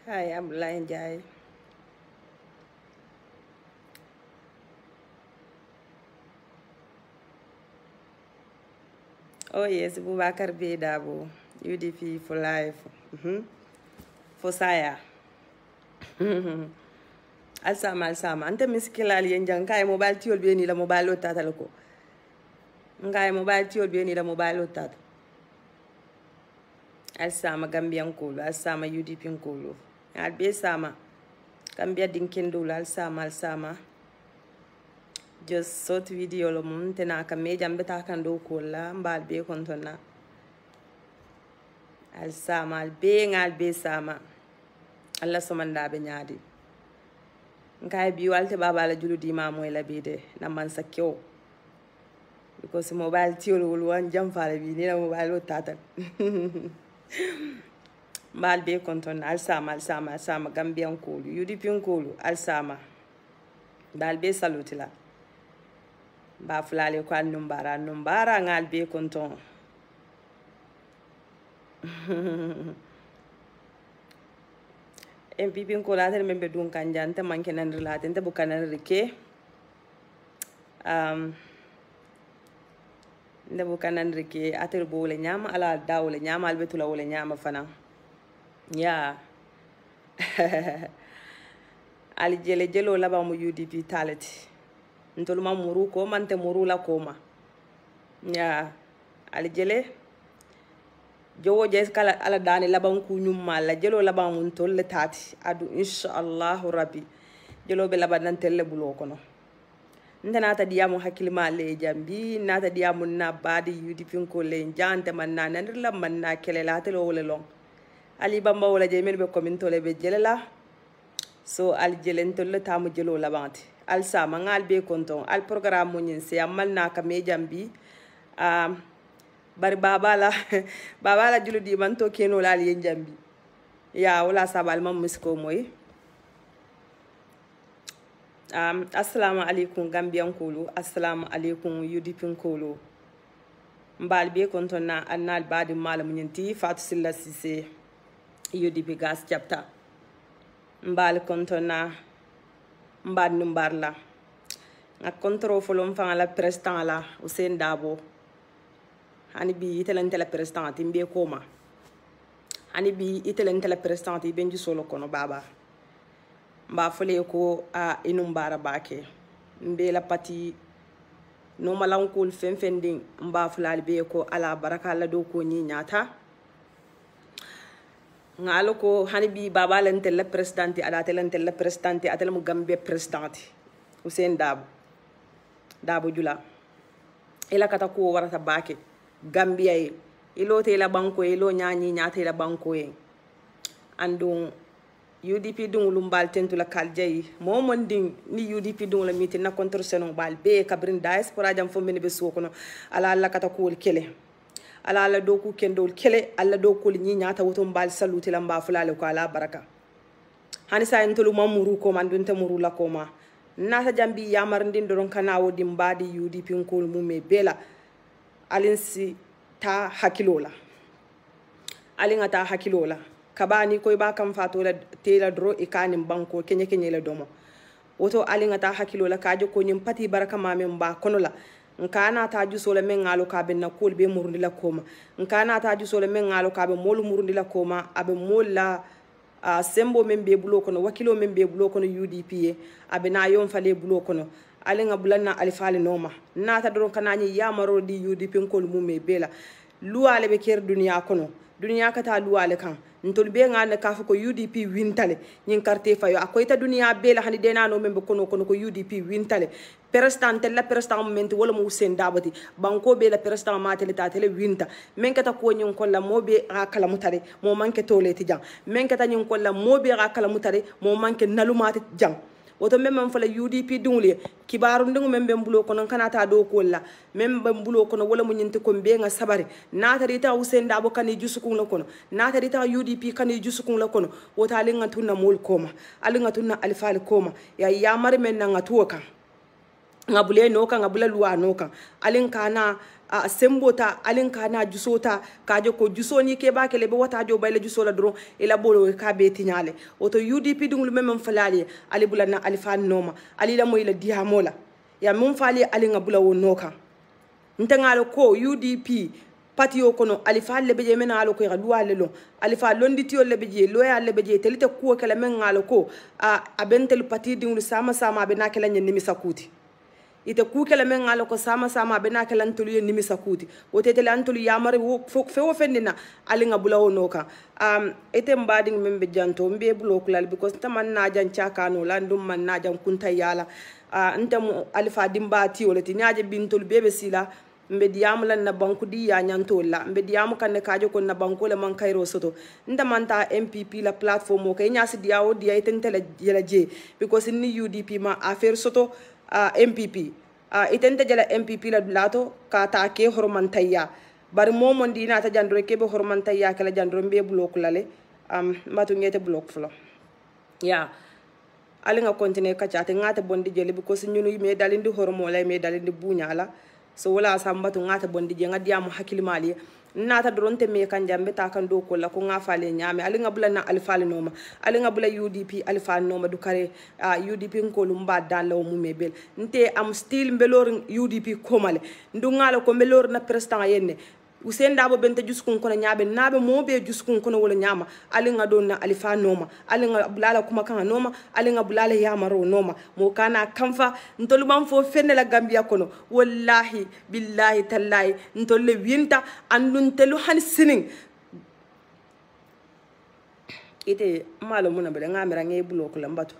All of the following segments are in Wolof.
Hi, I'm Lion Jai. Oh yes, Boubacar B. Dabo, UDP for life. For saya. Alsama. Ante miskila aliyenja nkaye mobile tiol be ni la mobile otata loko. Nkaye mobile tiol be ni la mobile otata. Alsama Gambian Kulu, alsama UDP Nkulu. Albe sama. Gambia dinkendulu alsama. Just sort video lo mum tena ka meja mbeta kan do kola mbal be kontona. Alsama albe sama. Allah somanda be nyaadi. Nkaye bi walte baba la juludi ma moy la bide na man sakyo. Because mobile tiol wul wan jam fala bi ni la mobile o tata. Mbal be kontona alsama Gambian Kulu, UDP Nkulu alsama. Mbal be salutila. Ba fulale ko numbara ngal be konton. MPP ko later membe dun kanjante manke nan relate nte bukanan rike nde bukanan rike ater bo le nyama ala dawle nyama albetula wole nyama fana ya ali jelo laba mu UDP talati ntoluma muru ko mante muru la koma ya ali jele jowo jes kala ala dani laban ku nyumma la jelo laban mun tolle tati adu inshallah rabbi jelo be laban nan telle bulo kono ndana ta diamu hakilima le jambi nata diamu na badi UDP ko le jante man na nan la man na kele la telo wole long ali bamba wala jemel be komin tole be jelela so al jelen tolle tamu jelo labanti al sama ngal be konton al programme mo nyin se amal na ka me jambi bari baba la juludi man to keno la yen jambi ya wala sabal mam misko moy assalamu alaikum Gambian Kulu, assalamu alaikum UDP Nkulu. Mbal be konton na annal badi malam nyinti Fatou Silla Cissé UDP gas chapter mbal konton na mbad numbar la nga kontro folom fa la president la Ousainou Darboe hani bi itelente la president timbe koma hani bi itelente la president benji solo kono baba mba fole ko a inumbara bake mbe la pati no malankul fenfending mba fulal be ko ala baraka la do ko ni nyata ngalo ko hani bi baba lente la president ala telente la president atel mu Gambia president Ousainou Darboe jula ila kata ko warata bake Gambia ilo te la banko ilo nyanyi nyata la banko andun UDP dung lumbal tentu la kaljay momon ding ni UDP dung la miti na contre senon bal be kabrin diaspora jam fo mene be sokono ala kata ko kele ala doku kendol kele ala doku ni nyata woto mbal saluti la mba fulale ko ala baraka hani sa entolu mamuru ko man dunte muru la koma nata jambi yamar ndin doron kana wodi mbadi UDP Nkulu mume bela alinsi ta hakilola alinga ta hakilola kabani koy ba kam fatola tela dro ikanim banko kenye la domo woto alinga ta hakilola kajo ko nyim pati baraka mamen ba konola nkana ta ju sole men ngalo ka ben na kol be murundi la koma nkana ta ju sole men ngalo ka be molu murundi la koma abe molla sembo men be bulo kono wakilo men be bulo kono UDP abe na yon fale bulo kono alinga bulanna alifali noma nata doron kanani yamaro di UDP Nkulu mume bela luwale be ker duniya kono duniya kata luwale kan ntol be ngane ka ko UDP wintale nyin carte fayo akoyta duniya bela hani dena no membe kono ko UDP wintale president la president moment wala mo Ousainou Darboe banko be la president matele ta tele winta men kata ko nyin ko la mobe akala mutare mo manke toleti jang men kata nyin ko la mobe akala mutare mo manke nalumati jang woto memam fala UDP dungle kibaru ndungu membe mbulo kono kanata do kolla membe mbulo kono wala munyinte ko be nga sabari nata rita Ousainou Darboe kani jusukun la kono nata rita UDP kani jusukun la kono wota alinga tunna mol koma alinga tunna alfal koma ya mari men nga tuoka ngabule no kan ngabula luwa no kan alin kana a sembota alin kana jusota kaje ko jusoni ke ba kele be wata jo bayle jusola dron ila bolo ka be tinyale oto UDP dum lu memem falali ali bulanna alifa noma ali la moy la diamola ya mum fali ali ngabula wonoka ntangalo ko UDP patio kono alifa lebeje men alo ko gadwa lelo alifa londitio lebeje loya lebeje telite ko kala men ngalo ko a bentel pati dum sama be nakela nyen nimi sakuti ite ku kala men ngalo ko sama be nakela ntulu yen nimi sakuti wotete antulu yamare wo fendina ali ngabula wonoka ite mbading membe janto mbe bulo kulal because taman na jan chakano landum man na jan kunta yala ntam alifa dimbati wolati nyaaje bintul bebe sila mbe diamu lan na banku di ya nyantola mbe diamu kan ne kajo ko na banku le man kayro soto ndamanta MPP la platform ko nyasi diawo dia itentele yela je because ni UDP ma affaire soto MPP itente jala MPP la lato ka ta ke hormantaya bar momon dina ta jandro ke be hormantaya kala jandro mbe block lale matu ngete block flo ya ali nga continue ka chate ngata bondi jele because ñunu me dalindi hormo lay me dalindi buñala so wala sambatu ngata bondi je ngadiamu hakili mali nata doronte me kan jambe ta kan do ko la ko ngafale nyame ali ngabula na alfale noma ali ngabula UDP alfale noma du kare UDP ko lumba dalaw mu mebel nte am still mbelor UDP komale ndu ngala ko mbelor na president yenne Usain Dabo bente juskun kono nyaabe nabe mobe juskun kono wala nyama ali nga don na alifa noma ali nga bulala kuma kan noma ali nga bulala yamaro noma mo kana kamfa ntolu bam fo fenne la Gambia kono wallahi billahi tallahi ntolle winta andun telu han sinin ite malo muna bele ngamira ngay bulo ko lambato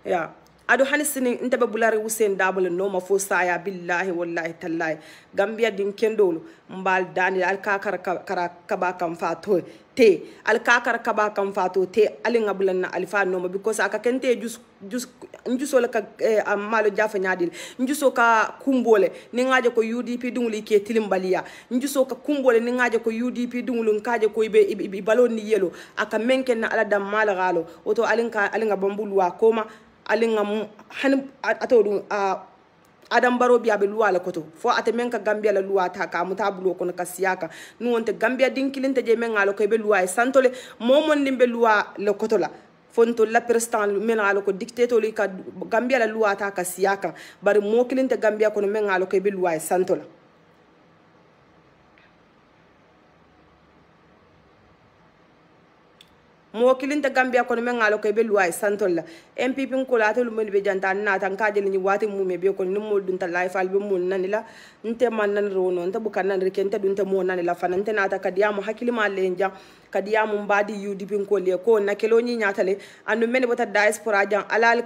ya ado hani sinin ntabe bulari Usain Dabo le noma fo saya billahi wallahi tallahi Gambia din kendolu mbal dani al kakar kaba kam fato te al kakar kaba kam fato te alinga bulanna alifa noma because aka kente njuso la ka malo jafa nyadil njuso ka kumbole ni ngaje ko UDP dunguli ke tilimbaliya njuso ka kumbole ni ngaje ko UDP dungulu kaje ko ibe balon ni yelo aka menken na ala dam mala galo oto alinga bambulwa koma alinga han atodu Adam Barrow biabe luwa la koto fo ate menka Gambia la luwa ta ka mutablo kono kasiyaka nu wonte Gambia dinkilinte je men ngalo ko be luwa e santole momon nimbe luwa la koto la fonto la president men ngalo ko dictator li ka Gambia la luwa ta kasiyaka bari mo kilinte Gambia kono men ngalo ko be luwa e santola mo kilinta Gambia kono men ngalo ko be luwa santolla MPP ko la to lumel be janta na tan ka jeli ni wati mu me be ko ni mo dun ta life al be mo nanila nte man nan rono nta bukan nan rekente dun ta mo nanila fanante na ta kadiya mo hakili ma lenja kadiya mo mbadi UDP ko le ko na kelo ni nyatale anu men bota diaspora jan alal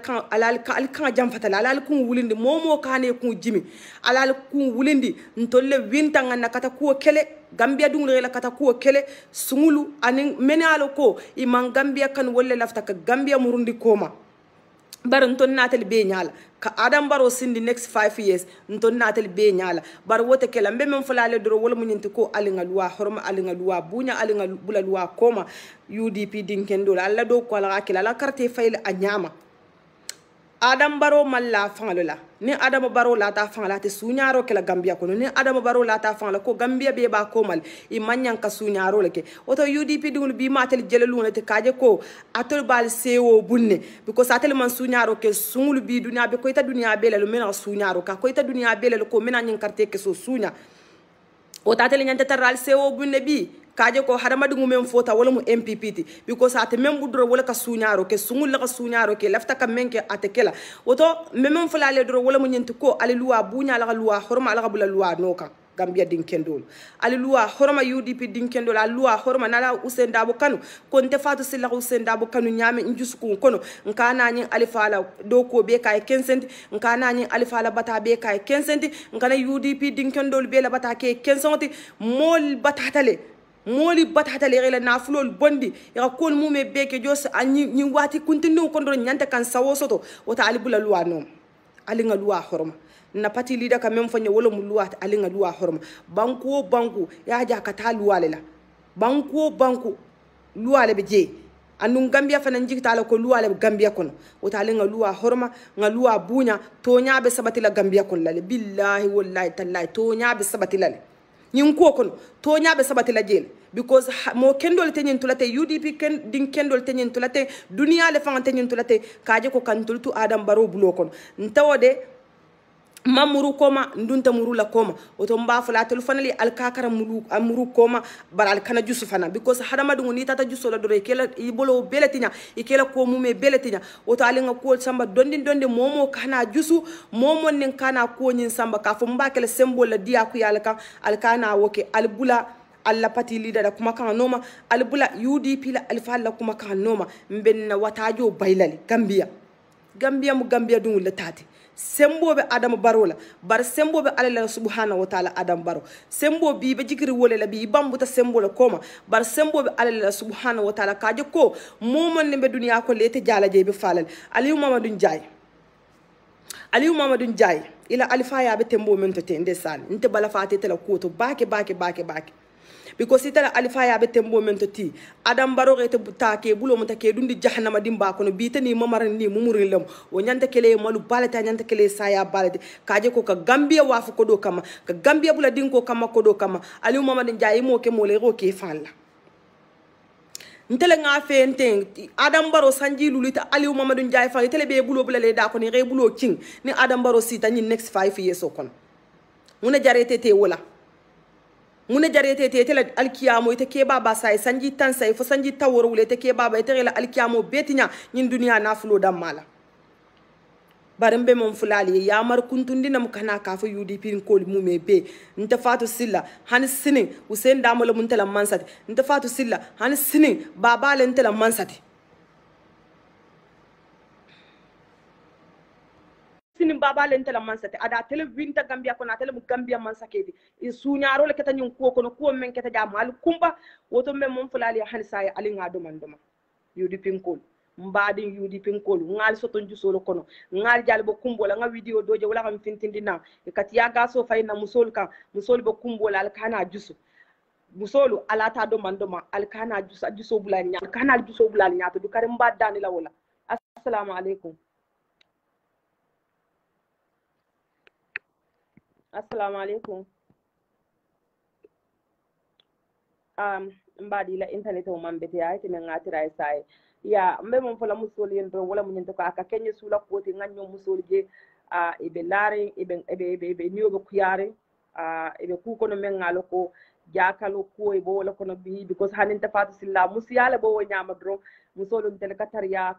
kan jam fatala alal kun wulindi momo kane kun jimi alal kun wulindi ntolle winta ngana kata ko kele Gambia dungule la kata ko kele sungulu anin menalo ko iman Gambia kan wolle lafta ka Gambia murundi koma bar nton natal be nyala ka Adam Barrow sindi next 5 years nton natal be nyala bar wote kala mbe men fulale doro wala munyinti ko alinga luwa horma alinga luwa bunya alinga bula luwa koma UDP dinkendo alla do ko la kala la carte fayl a nyama Adam Barrow malla fangalola ni Adam Barrow la ta fangala te sunyaro ke la Gambia kono ni Adam Barrow la ta fangala ko Gambia be ba komal i manyan ka sunyaro leke oto UDP dul bi matel jeleluna te kaje ko atol bal sewo bunne because atel man sunyaro ke sungul bi dunya be ko ita dunya be le mena sunyaro ka ko ita dunya be le ko mena nyin carte ke so sunya o tatel nyanta taral sewo bunne bi kaje ko hadamadu ngum fota wala mu MPP because ate mem budro wala ka sunyaro ke sungul la ka sunyaro ke lafta ka menke ate kela woto memem fulale dro wala mu nyenti ko ali luwa bunya la luwa horma la bula luwa noka Gambia dinkendol ali luwa horma UDP dinkendol ali luwa horma nala Usain Dabo kanu konte fatu silla Usain Dabo kanu nyame njusku kono nkana nyin alifala doko be kay 15 nkana nyin alifala bata be kay 15 nkana UDP dinkendol be la bata ke 15 mol batatale moli batata le na fulol bondi ya kon mume beke jos ni wati kuntinu kon do nyanta kan sawo soto wota ali bula luwa nom ali nga luwa horma na pati lida ka mem fanya wala mu luwa ali nga luwa horma banku ya ja ka ta luwa lela banku luwa le beje anun gambia fana jigta la ko luwa le gambia kono wotale nga luwa horma nga luwa bunya to nyaabe sabati la gambia kon lale billahi wallahi tallahi to nyaabe sabati lale nyin ko kono to nyaabe sabati la jeel because mo kendol tenyin tulate UDP din kendol tenyin tulate dunia le fanga tenyin tulate kaje ko kan tultu Adam Barrow bulo kono ntawode mamuru koma ndunta muru la koma oto mba fala tel fanali alkakara muru koma bar alkana jusu fana because hadama dungu ni tata jusu la dore kela ibolo beletinya ikela ko mume beletinya oto alinga ko samba donde momo kana jusu momo nin kana ko nyin samba ka fo mba kele symbol la dia ku yalaka alkana woke albula alla pati leader da kuma kan noma albula UDP la alfa la kuma kan noma mbenna watajo baylali Gambia mu Gambia dungu la tati sembo be Adam Barrow la bar sembo be Allah subhanahu wa ta'ala Adam Barrow sembo bi be jikiri wole la bi bambuta sembo la koma bar sembo be Allah subhanahu wa ta'ala kaje ko momon ne be duniya ko lete jala je be falal Aliou Mamadou Ndiaye ila alifa ya be tembo men to tende sal nte bala fate tela ko to bake because itala alifa ya be tembo men to ti Adam Barrow rete butake bulo mata ke dundi jahannama dimba kono bitani mamaran ni mumurin lam o nyanta kele malu balata nyanta kele saya balade kaje ko ka Gambia wafu ko do kama ka Gambia bula dinko kama ko do kama Aliou Mamadou Ndiaye mo ke mo le ro ke falla ntele nga fenten Adam Barrow sanji lulita Aliou Mamadou Ndiaye fa tele be bulo bula le da ko ni re bulo king ni Adam Barrow sita ni next 5 years o kono muna jarete te wala muna jarete te tele alkiyamo ite ke baba sai sanji tan sai fo sanji taworo wule te ke baba ite la alkiyamo betinya nyin duniya na fulo dam mala barembe mon fulali ya mar kuntundi nam kana ka fo UDP ko mu me be nta fatu silla han sinin Hussein Damola mun tala mansati nta fatu silla han sinin baba len tala mansati sinin baba len tala mansati ada tele winta Gambia ko na tele mu Gambia mansakedi e suñaro le kata nyun ko ko men kata jamal kumba woto men mon fulali han sai ali ngado mandoma UDP ko mbadin UDP ko ngal soto jusolo kono ngal jalbo kumbola nga video doje wala kam fintindina e kati ya gaso fayna musol bo kumbola al kana jusu musolu alata do mandoma al kana juso bulanya al kana juso bulanya to du kare mbadani la wala assalamu alaikum mbadi la internet o mambete ay te ngatira sai ya mbe mon fola musol yendo wala mun to aka kenye sula koti nganyo musol je ibe lare ibe niyobe kuyare ibe ku kono men ngalo ko jakalo ko e bo wala kono bi because hanin ta fatu silla musiyala bo nyama dro musol on tel katariya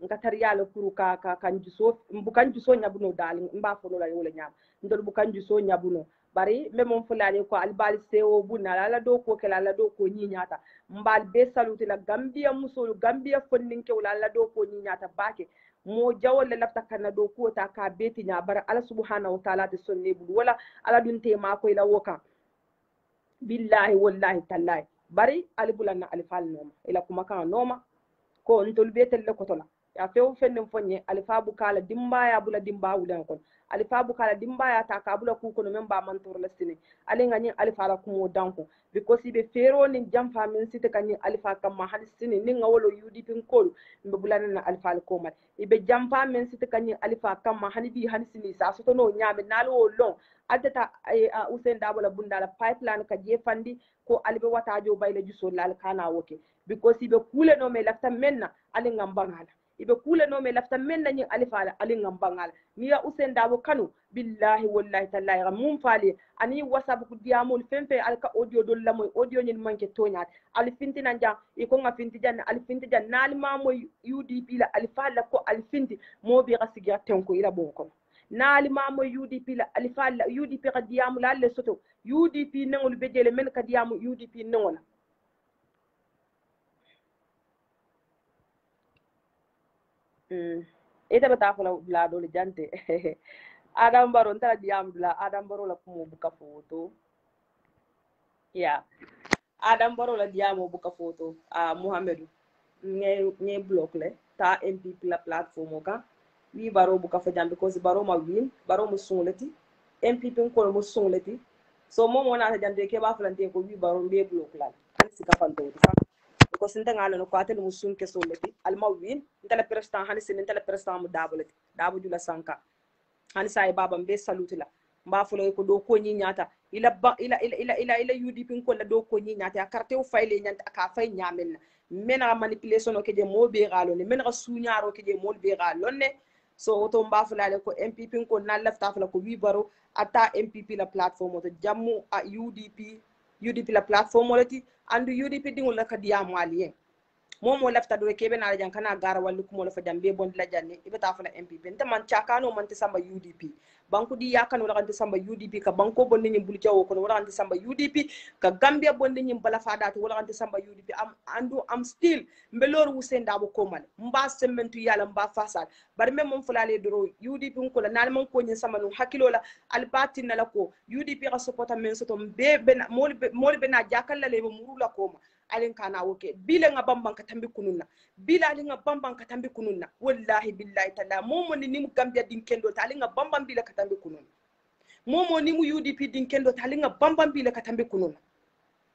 ngataria le kuru ka kanjuso mbukan juso nyabuno dal mba folo la wala nyam ndol bukan juso nyabuno bari me mon fulani ko albal sewo bunna la do ko kala la do ko nyinyata mbal be saluti la Gambia musolu Gambia fonninke wala la do ko nyinyata bake mo jawol le lafta kana do ko ta ka beti nya bar ala subhanahu wa ta'ala te sonne bul wala ala dunte ma ko ila woka billahi wallahi tallahi bari alibulanna alifal noma ila kuma kan noma ko ntol betel le ko tola ya few fennem fonye alifabu kala dimbaya bula dimba wulan kon alifabu kala dimbaya ta ka bula ku kono memba mantor la sine ali ngani alifala kumo danko because be fero ni jamfa men site kanyi alifa kam ma hal sine ni ngawolo UDP ko mbe bulana na alifal ko mal ibe jamfa men site kanyi alifa kam ma hani bi hani sine sa soto no nyame nalo long adata Hussein Dabola bundala pipeline ka je fandi ko alibe watajo bayle juso lal kana woke because ibe kule no me lafta menna ali ngambangala ibe kule no me lafta men nañi alifala ali ngambangal ni ya Hussein Dabo kanu billahi wallahi tallahi mum fali ani whatsapp ku diamol fempe alka audio dol la moy audio ñin manke toñat ali finti nan jang e ko nga finti jan ali finti jan nal ma moy UDP la alifala ko ali finti mo bi gasiga tenko ila bonko nal ma moy UDP la alifala UDP ka diamol alle soto UDP nangol bejele men ka diamol UDP nangola ita bata fula bla do jante Adam Barrow ntara diam bla Adam Barrow la kumo buka foto ya Adam Barrow la diamo buka foto Muhammadu nge block le ta MPP la platform ka wi Barrow buka fa jam because Barrow ma win Barrow mo sonleti MPP ko mo sonleti so mo na ta jande ke ba fulante ko wi Barrow be block la si ka fanto ko sinta ngalo ko atel musun ke solati alma win ntala president hani sin ntala president mu dabolati dabu jula sanka hani sai baba mbe saluti la mba fulo ko do ko nyi nyata ila UDP ko la do ko nyi nyata carte o fayle nyanta ka fay nyamen mena manipulation o ke je mo be galo ne mena sunyaro ke je mo be galo ne so oto mba fulale ko MPP ko na lafta fula ko wi baro ata MPP la platform to jammu a UDP la platform lati andu UDP dingul la ka diya malien momo lafta do kebe na jan kana gara wallu ko mo la fa jambe bon la janne ibata fula MPP nta man chakano man samba UDP banku di yakano la kan samba UDP ka banko bon ni bul jawo ko wala kan samba UDP ka Gambia bon ni bala fada to wala kan samba UDP am still mbelor wusen dabo komal mba sementu yala mba fasal bar mem mom fulale doro UDP ko la nan man ko nyi sama no hakilo la albati na la ko UDP ka sopota men soto be ben mol be na jakal la le muru la koma alin kana woke bile nga bamban ka tambi kununna bila alin nga bamban ka tambi kununna wallahi billahi taala momo ni nim Gambia din kendo ta alin nga bamban bila ka tambi kununna momo ni mu UDP din kendo ta alin nga bamban bila ka tambi kununna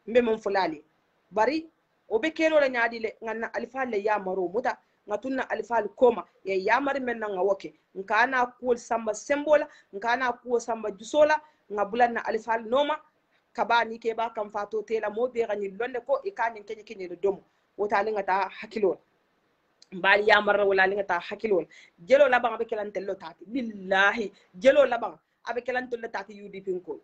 mbe mon fulali bari obe kelo la nyaadi le nganna alifa le ya maro muta ngatunna alifa koma ye ya mari men nga woke nkana kuol samba sembola nkana kuol samba jusola ngabulan na alifa noma kabani ke ba kam fato tela mo be gani londe ko e kanin kenye domo wota linga ta hakilo mbali ya marra wala linga ta hakilo jelo la ba be kelan tello tati billahi jelo la ba abe kelan tello tati UDP ko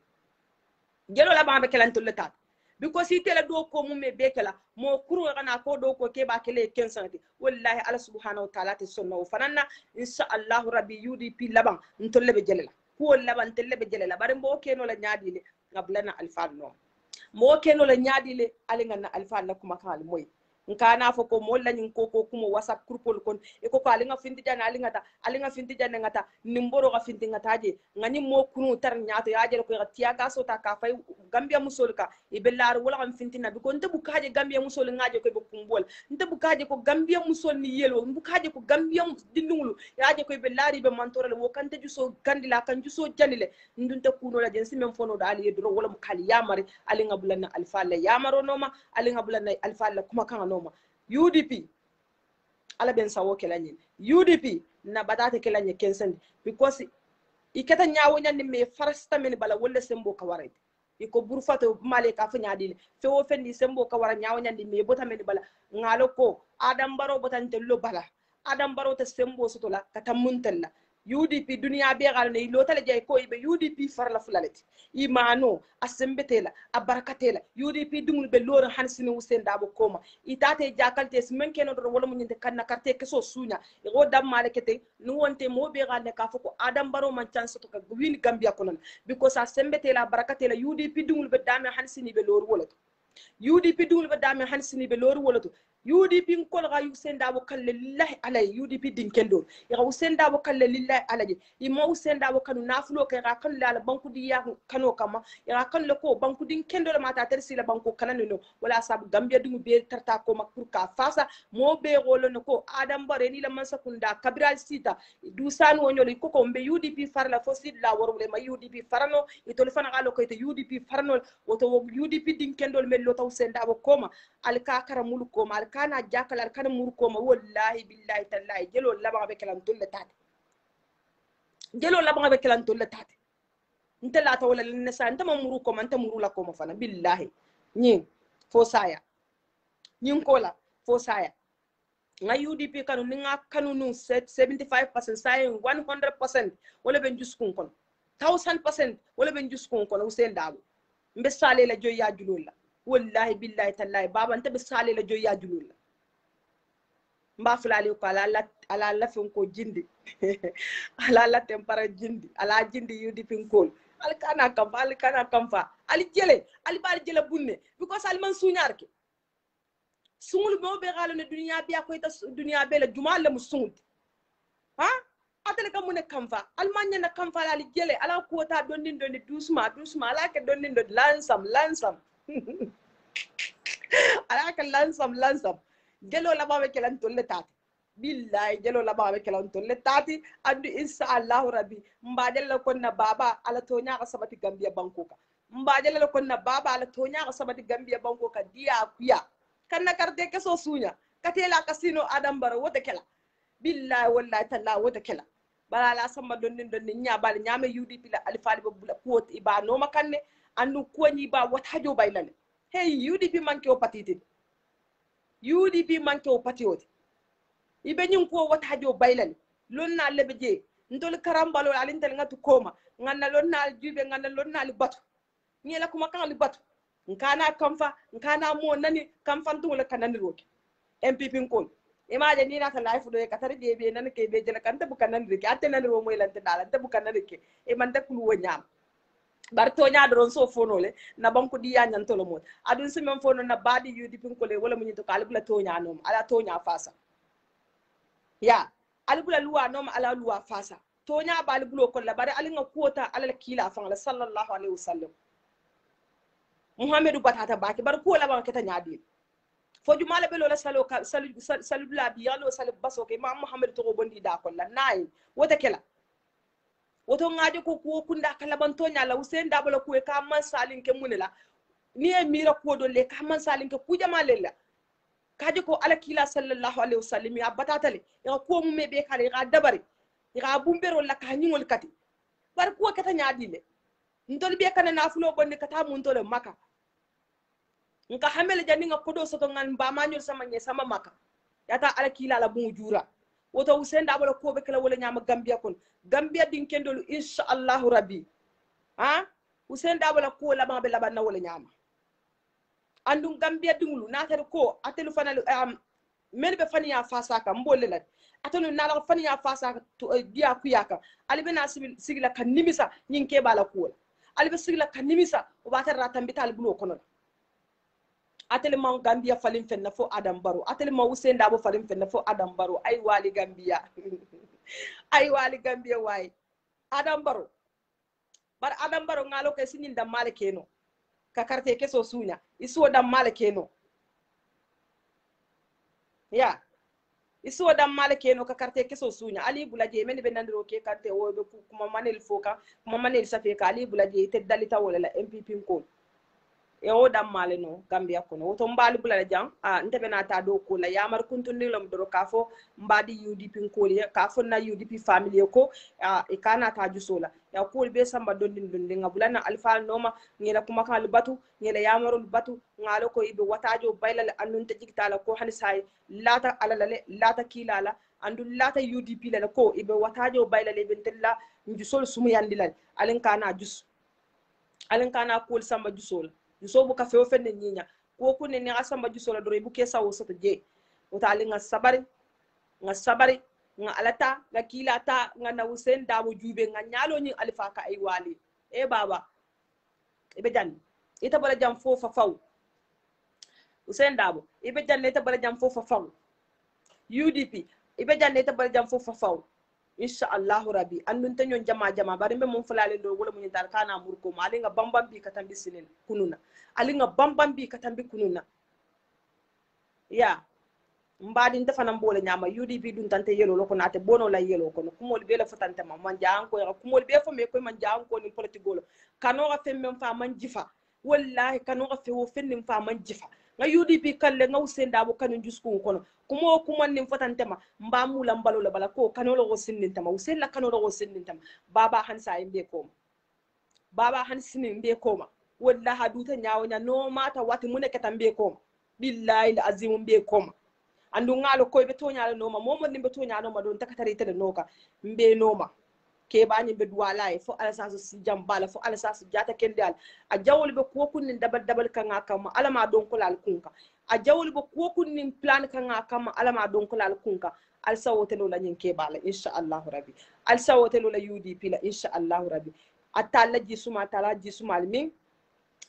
jelo la ba be kelan tello tati because si tela do ko mum me be kala mo kuru kana ko do ko ke ba kele kensanti wallahi ala subhanahu wa ta'ala te sonno fananna insha Allah rabbi UDP laban ntolle be jelela ko laban telle be jelela bare mbo keno la nyaadi le ngablana alfal no mo keno la nyaadi le alinga na alfal la kuma kal moy nkana fo ko mo lañin ko kuma whatsapp kurpol kon e ko alinga finti jana alinga finti jana ngata nimboro ga finti ngata je ngani mo kunu tar nyaato yaaje ko tiya ga so ta ka fay Gambia musol ka e bellar wala am finti na ko nte bukaje Gambia musol ngaaje ko be kumbol nte bukaje ko Gambia musol ni yelo bukaje ko Gambia dindungulu yaaje ko be lari be mantorale wo kante ju so gandila kan ju so janile ndunte kuno la jensi men fono da ali yedro wala mu kali yamari alinga bulanna alfal la yamaro noma alinga bulanna alfal la kuma kan noma UDP ala ben sawo kelanye UDP na badate kelanye kensen because ikata nyaawo nyande me farasta men bala wala sembo ka warayde iko burfato male ka fa nyaadile fe wo fendi sembo ka wara nyaawo nyande me bota men bala ngalo ko adam baro botante lo bala adam baro ta sembo sotola kata muntella UDP dunia be gal ne lo tale jay ko ibe UDP farla fulaleti imano asembetela abarakatela UDP dungul be lor hansini Hussein Dabo koma itate jakalte men keno do wala munyinde kanna karte keso sunya e go dam malekete nu wonte mo be gal ne ka foko adam baro man chance to ka win Gambia konon because asembetela barakatela UDP dungul be dame hansini be lor wala UDP dungul be dame hansini be lor wala UDP kol ga Hussein Dabo kalle lillahi alay UDP din kendo ya Hussein Dabo kalle lillahi alay imo Hussein Dabo kanu nafulo kay ga kan la banku di ya kano kama ya kan le ko banku din kendo la mata tersi la banku kanano no wala sab Gambia dungu be tarta ko makkur ka fasa mo be golo no ko adam bare ni la man sakunda kabral sita du sanu wonyol ko ko mbe UDP farla fosid la worule ma UDP farano itol fana galo ko te UDP farano woto UDP din kendo mel lo taw Hussein Dabo koma al kakara mulu koma kana jakal al kana muru koma wallahi billahi tallahi jelo laba be kelan tolle tati jelo laba be kelan tolle tati ntela ta wala lenne sa ntama muru koma nta muru la koma fana billahi nyin fo saya nyin kola fo saya nga UDP kanu ninga kanu nu 75% say 100% wala ben juskun kon 1000% wala ben juskun kon Hussein Dabo mbe sale la joya julola wallahi billahi tallahi baba nta be sale la joya julola mba fulali ko ala la fen ko jindi ala la tempara jindi ala jindi UDP ko al kana kamfa ali jele ali bal jele bunne because al man sunyar ke sungul mo be galo ne dunya biya ko ta dunya be la jumal la musungul ha atale kam ne kamfa al manya na kamfa ali jele ala ko ta dondin doucement ala ke dondin lansam ala ke lansam jelo la babe kelan tolle tati billahi jelo la babe kelan tolle tati andu insha Allah rabbi mbadel la konna baba ala to nyaaka sabati Gambia banko ka mbadel la konna baba ala to nyaaka sabati Gambia banko ka dia kuya kanna karte ke so sunya katela kasino Adam Barrow wote kela billahi wallahi talla wote kela bala la samba dondin nya bal nyame UDP la alfali bula kuot iba no makanne andu koni ba wat hajo baylale hey UDP manke o patiti UDP manke o patioti ibe nyin ko wat hajo baylale lonna lebe je ndol karambalo alintel ngatu koma nganna lonna jube nganna lonna li batu nyela kuma kan li batu nkana kamfa nkana mo nani kamfan tungule kanani roki MPP ko imaje ni nata life do ka tare be nan ke be jela kan tabu kanan rike atte nan ro moy lante dala tabu kanan rike e man takulu wonyam bar to nya do so fono le na banko di ya nyan to lo mo adun se men fono na badi UDP ko le wala mun to kalbula to nya nom ala to nya fasa ya albula luwa nom ala luwa fasa to nya bal bulo ko la bare alinga kuota ala kila fa sallallahu alaihi wasallam muhammadu batata baki bar ko la ban keta nyaadi fo jumala be lola salo salu la bi yalo salu baso ke ma muhammad to bondi da ko la nay wota kela woto ngaje ko kunda kala ban to nyala usen da bala ko ka man salin ke munela ni e mira ko do le ka man salin ke ku jamale la kaje ko ala kila sallallahu alaihi wasallam ya batatale ya ko mu me be kale ga dabari ya bumbero la ka nyingol kati bar ko kata nyaadi le ndol be kana na fulo bonde kata mun to le maka nka hamele jani nga kodo soto ngan ba mañol sama nye sama maka yata ala kila la bu jura woto usenda wala ko be kala wala nyama gambia kon gambia din kendolu insha Allah rabbi ha usenda wala ko la ba be la na wala nyama andum gambia dingulu natar ko atelu fanal mel be faniya fasa ka mbolle la atelu nala faniya fasa to dia kuyaka alibe na sigila kan nimisa nyinke bala ko alibe sigila kan nimisa o batar ratambital bulo kono atele ma Gambia falin fenna fo Adam Barrow atele ma Hussein Dabo falin fenna fo Adam Barrow ay wali Gambia ay wali Gambia way Adam Barrow bar Adam Barrow ngalo ke sinin dam male keno ka karte ke so sunya iso dam male keno ya iso dam male keno ka karte ke so sunya ali bulaje men be nandiro ke karte wo be kuma manel foka kuma manel safe ka ali bulaje te dalita wala la MPP ko e o dam male no Gambia kono woto mbali bulala jang ntebe na ta do ko la yamar kuntundi lom doro kafo mbadi UDP ko le kafo na UDP family ko e kana ta jusola ya ko be samba dondin dondin ngabulana alfa noma ngela kuma kan batu ngela yamarul batu ngalo ko ibe watajo baylal annun ta jigtala ko hani sai lata alalale lata kilala andu lata UDP la ko ibe watajo baylal bentella njusol sumu yandilal alin kana jus alin kana ko samba jusola so bu kafe o fenne nyinya ko kunne ni asamba jusola dore bu ke sawo soto je o tali nga sabari nga alata nga kilata nga na Hussein Dabo jube nga nyalo nyi alifa ka ay wali e baba ibe jan ita bala jam fofa faw Hussein Dabo ibe jan ita bala jam fofa faw UDP ibe jan ita bala jam fofa faw insha Allah rabbi annun tanyon jama bari be mon fulale do wala mun dar kana murko ma ali nga bambam bi katambi sinin kununa ali nga bambam bi katambi kununa ya mbadi ndefana mbole nyama UDP dun tante yelo loko nate bono la yelo kono kumol be la fatante ma man jaan ko kumol be fa me ko man jaan ko ni politique golo kano ga femme fa man jifa wallahi kano ga fewo fennim fa man jifa nga UDP kalle nga Hussein Dabo kanu jusku kono kumo kuma nim fatante ma mbamu la mbalo la bala ko kano lo sinnin tama Hussein la kano lo sinnin tama baba hansa imbe ko baba hansinin be ko ma wallahi haduta nyaawo nya no mata wati muneke tambe ko billahi azim be ko andu ngalo koy be toñala noma momo nimbe toñala noma don takatari tele noka mbe noma ke bañi be duwala e fo ala sasu si jambala fo ala sasu jata kendal a jawol be ko kunnin dabal kanga kam alama don ko lal kunka a jawol be ko kunnin plan kanga kam alama don ko lal kunka al sawotelo la nyin ke bala insha Allah rabbi al sawotelo la UDP la insha Allah rabbi atalla jisuma tala jisuma min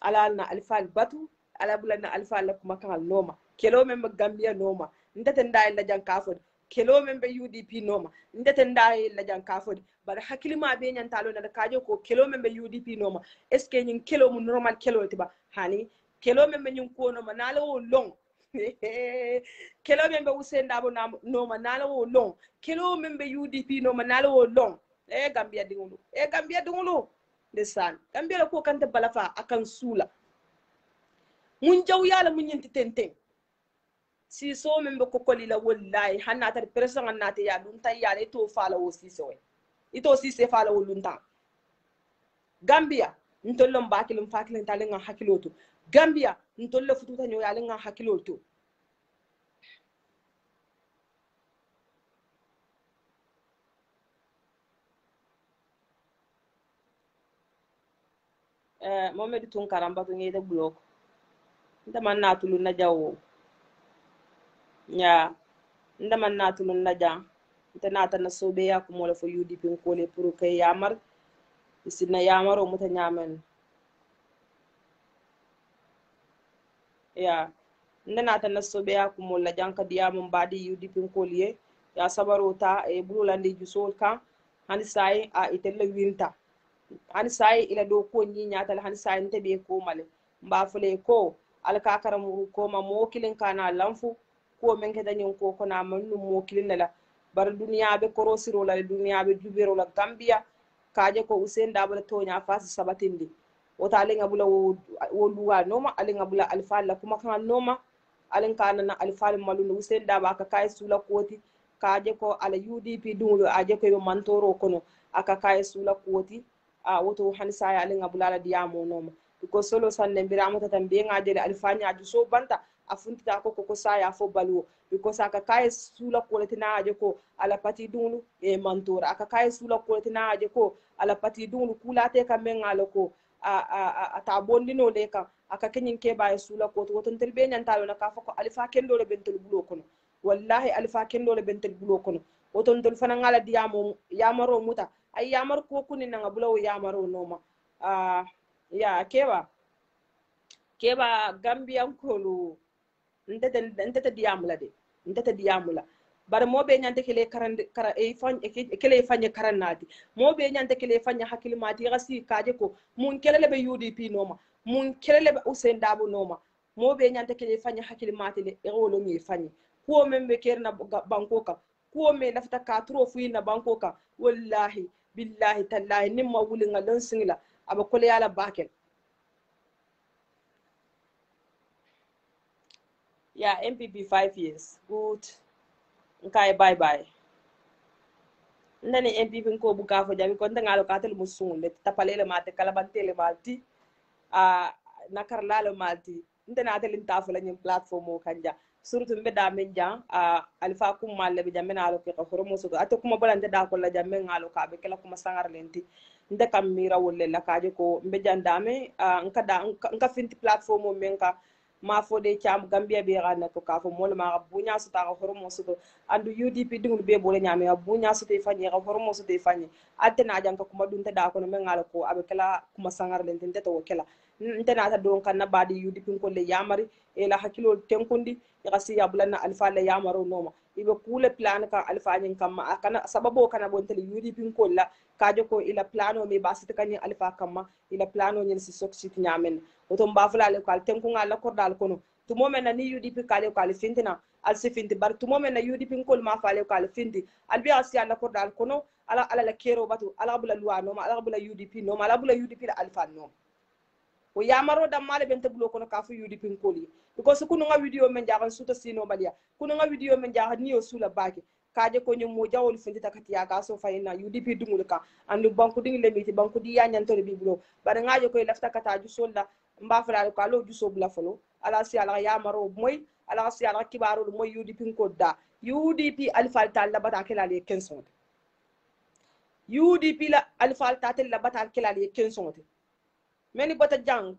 ala na alfal batu ala bulana alfal kuma kan noma kelo membe Gambia noma ndete nday la jankafodi kelo membe UDP noma ndete nday la jankafodi bar hakilima be nyantalo na kajo ko kelo membe UDP noma est ce que nyin kelo mu normal kelo tiba hani kelo membe nyin ko noma nala wo long kelo membe Hussein Dabo noma nala wo long kelo membe UDP noma nala wo long Gambia dingulu ndesan Gambia la ko kante balafa akan sula mun jaw yala mun nyinti tenten si so men be kokoli la wallahi hanna tar person annate ya dun tay ya le to fala wo si so ito si se fala wo lunta Gambia ntollom bakilum fakilin talenga hakiloto Gambia ntolle fututa nyo yalenga hakiloto Mohamed Tunkara mbatu ngede blok ndaman natulu na jawo nya ndaman natulu na ja ntanata na sobe ya kumola fo UDP nkole pour kay yamar isina yamaro muta nyamen ya ndanata na sobe ya kumola janka diamum badi UDP nkole ya sabarota e bululande jusol kan hani sai a itelle winta hani sai ila do ko nyi nyatal hani sai nte be ko male mba fule ko alka karamu ko ma mo kilin kana lamfu ko men ke danyin ko kona mannu mo kilin la bar duniya be korosiro la duniya be jubero la Gambia kaje ko Usain Dabo to nya fasi sabatindi wota alinga bula wo luwa noma alinga bula alfa la kuma kan noma alin kana na alfa malu Usain Dabo aka kai sula koti kaje ko ala UDP dungulo aje ko be mantoro kono aka kai sula koti woto hani saya alinga bulala diamo noma because solo sanne mbiramo tatan be ngajele alfanya aju so banta afuntita ko saya fo baluwo because aka kai sula quality na aje ko ala pati dunglu e mantora aka kai sula quality na aje ko ala pati dunglu kulate ka mengalo ko ta bondino le kan aka kenyin ke baye sula ko to ton telbe nyantalo na ka fako alfa kendo le bentel bulo kono wallahi alfa kendo le bentel bulo kono woton dol fana ngala diamo yamaro muta ay yamar ko kuni nanga bulawo yamaro noma ya keba Gambian kolu ndeta diamula de ndeta diamula bar mo be nyante kele kara e fan kele fanye karanati mo be nyante kele fanye hakilmati gasi kaje ko mun kele be UDP noma mun kele be Usain Dabo noma mo be nyante kele fanye hakilmati le e wolo mi fanye ko membe kerna banko ka ko me lafta ka tro fu na banko ka wallahi billahi tallahi nimma wulinga lon singla aba kole yala bakel yeah MPP 5 years good nkai bye bye ndani MPP ko buka fo jabi ko ndangalo katel musungle tapalele mate kalabantele malti nakarlalo malti ndana atelin tafula nyim platform o kanja surtout mbe da men jan alfa kum malle be jamen alo ke ko horomo so ato kuma balande da ko la jamen alo ka be kala kuma sangar lenti nde kam mira wolle la kaje ko mbe jan dame nka finti platform o men ka ma fo de cham Gambia be ganna to ka fo mol ma bunya so ta ko horomo so andu UDP dingul be bole nyame bunya so te fanyi ko horomo so te fanyi altena jan ka kuma dunta da ko men alo ko abe kala kuma sangar lenti nde to kala ntena ta don kan na badi UDP ko le yamari e la hakilo tenkundi yasi yabulana alfa la yamaro noma ibe kule plan ka alfa nyin kamma akana sababo kana bontel UDP ko la kajo ko ila plano mi basita kanyi alfa kamma ila plano nyin si soksit nyamen oto mbafula le kal tenku ngala kordal kono tumo men na ni UDP kale ko al fintina al sifinti bar tumo men na UDP ko ma fale ko al finti al bi asi ala kordal kono ala la kero batu ala bula luwa noma ala bula UDP noma ala bula UDP la alfa noma o yamaro dam male bente bulo kono ka fu UDP koli because kunu nga video men jagan suta sino balia kunu nga video men jagan niyo sula baki kaje ko nyum mo jawol findi takati ya ka so fayna UDP dungul ka andu banku ding le miti banku di ya nyanto bi bulo bar ngaje ko lafta kata ju solda mba fala ko alo ju so bula folo ala si ala yamaro moy ala si ala kibaro moy UDP ko da UDP alfa tal bata kala le kenso UDP la alfa tal bata kala le kenso meni bota jang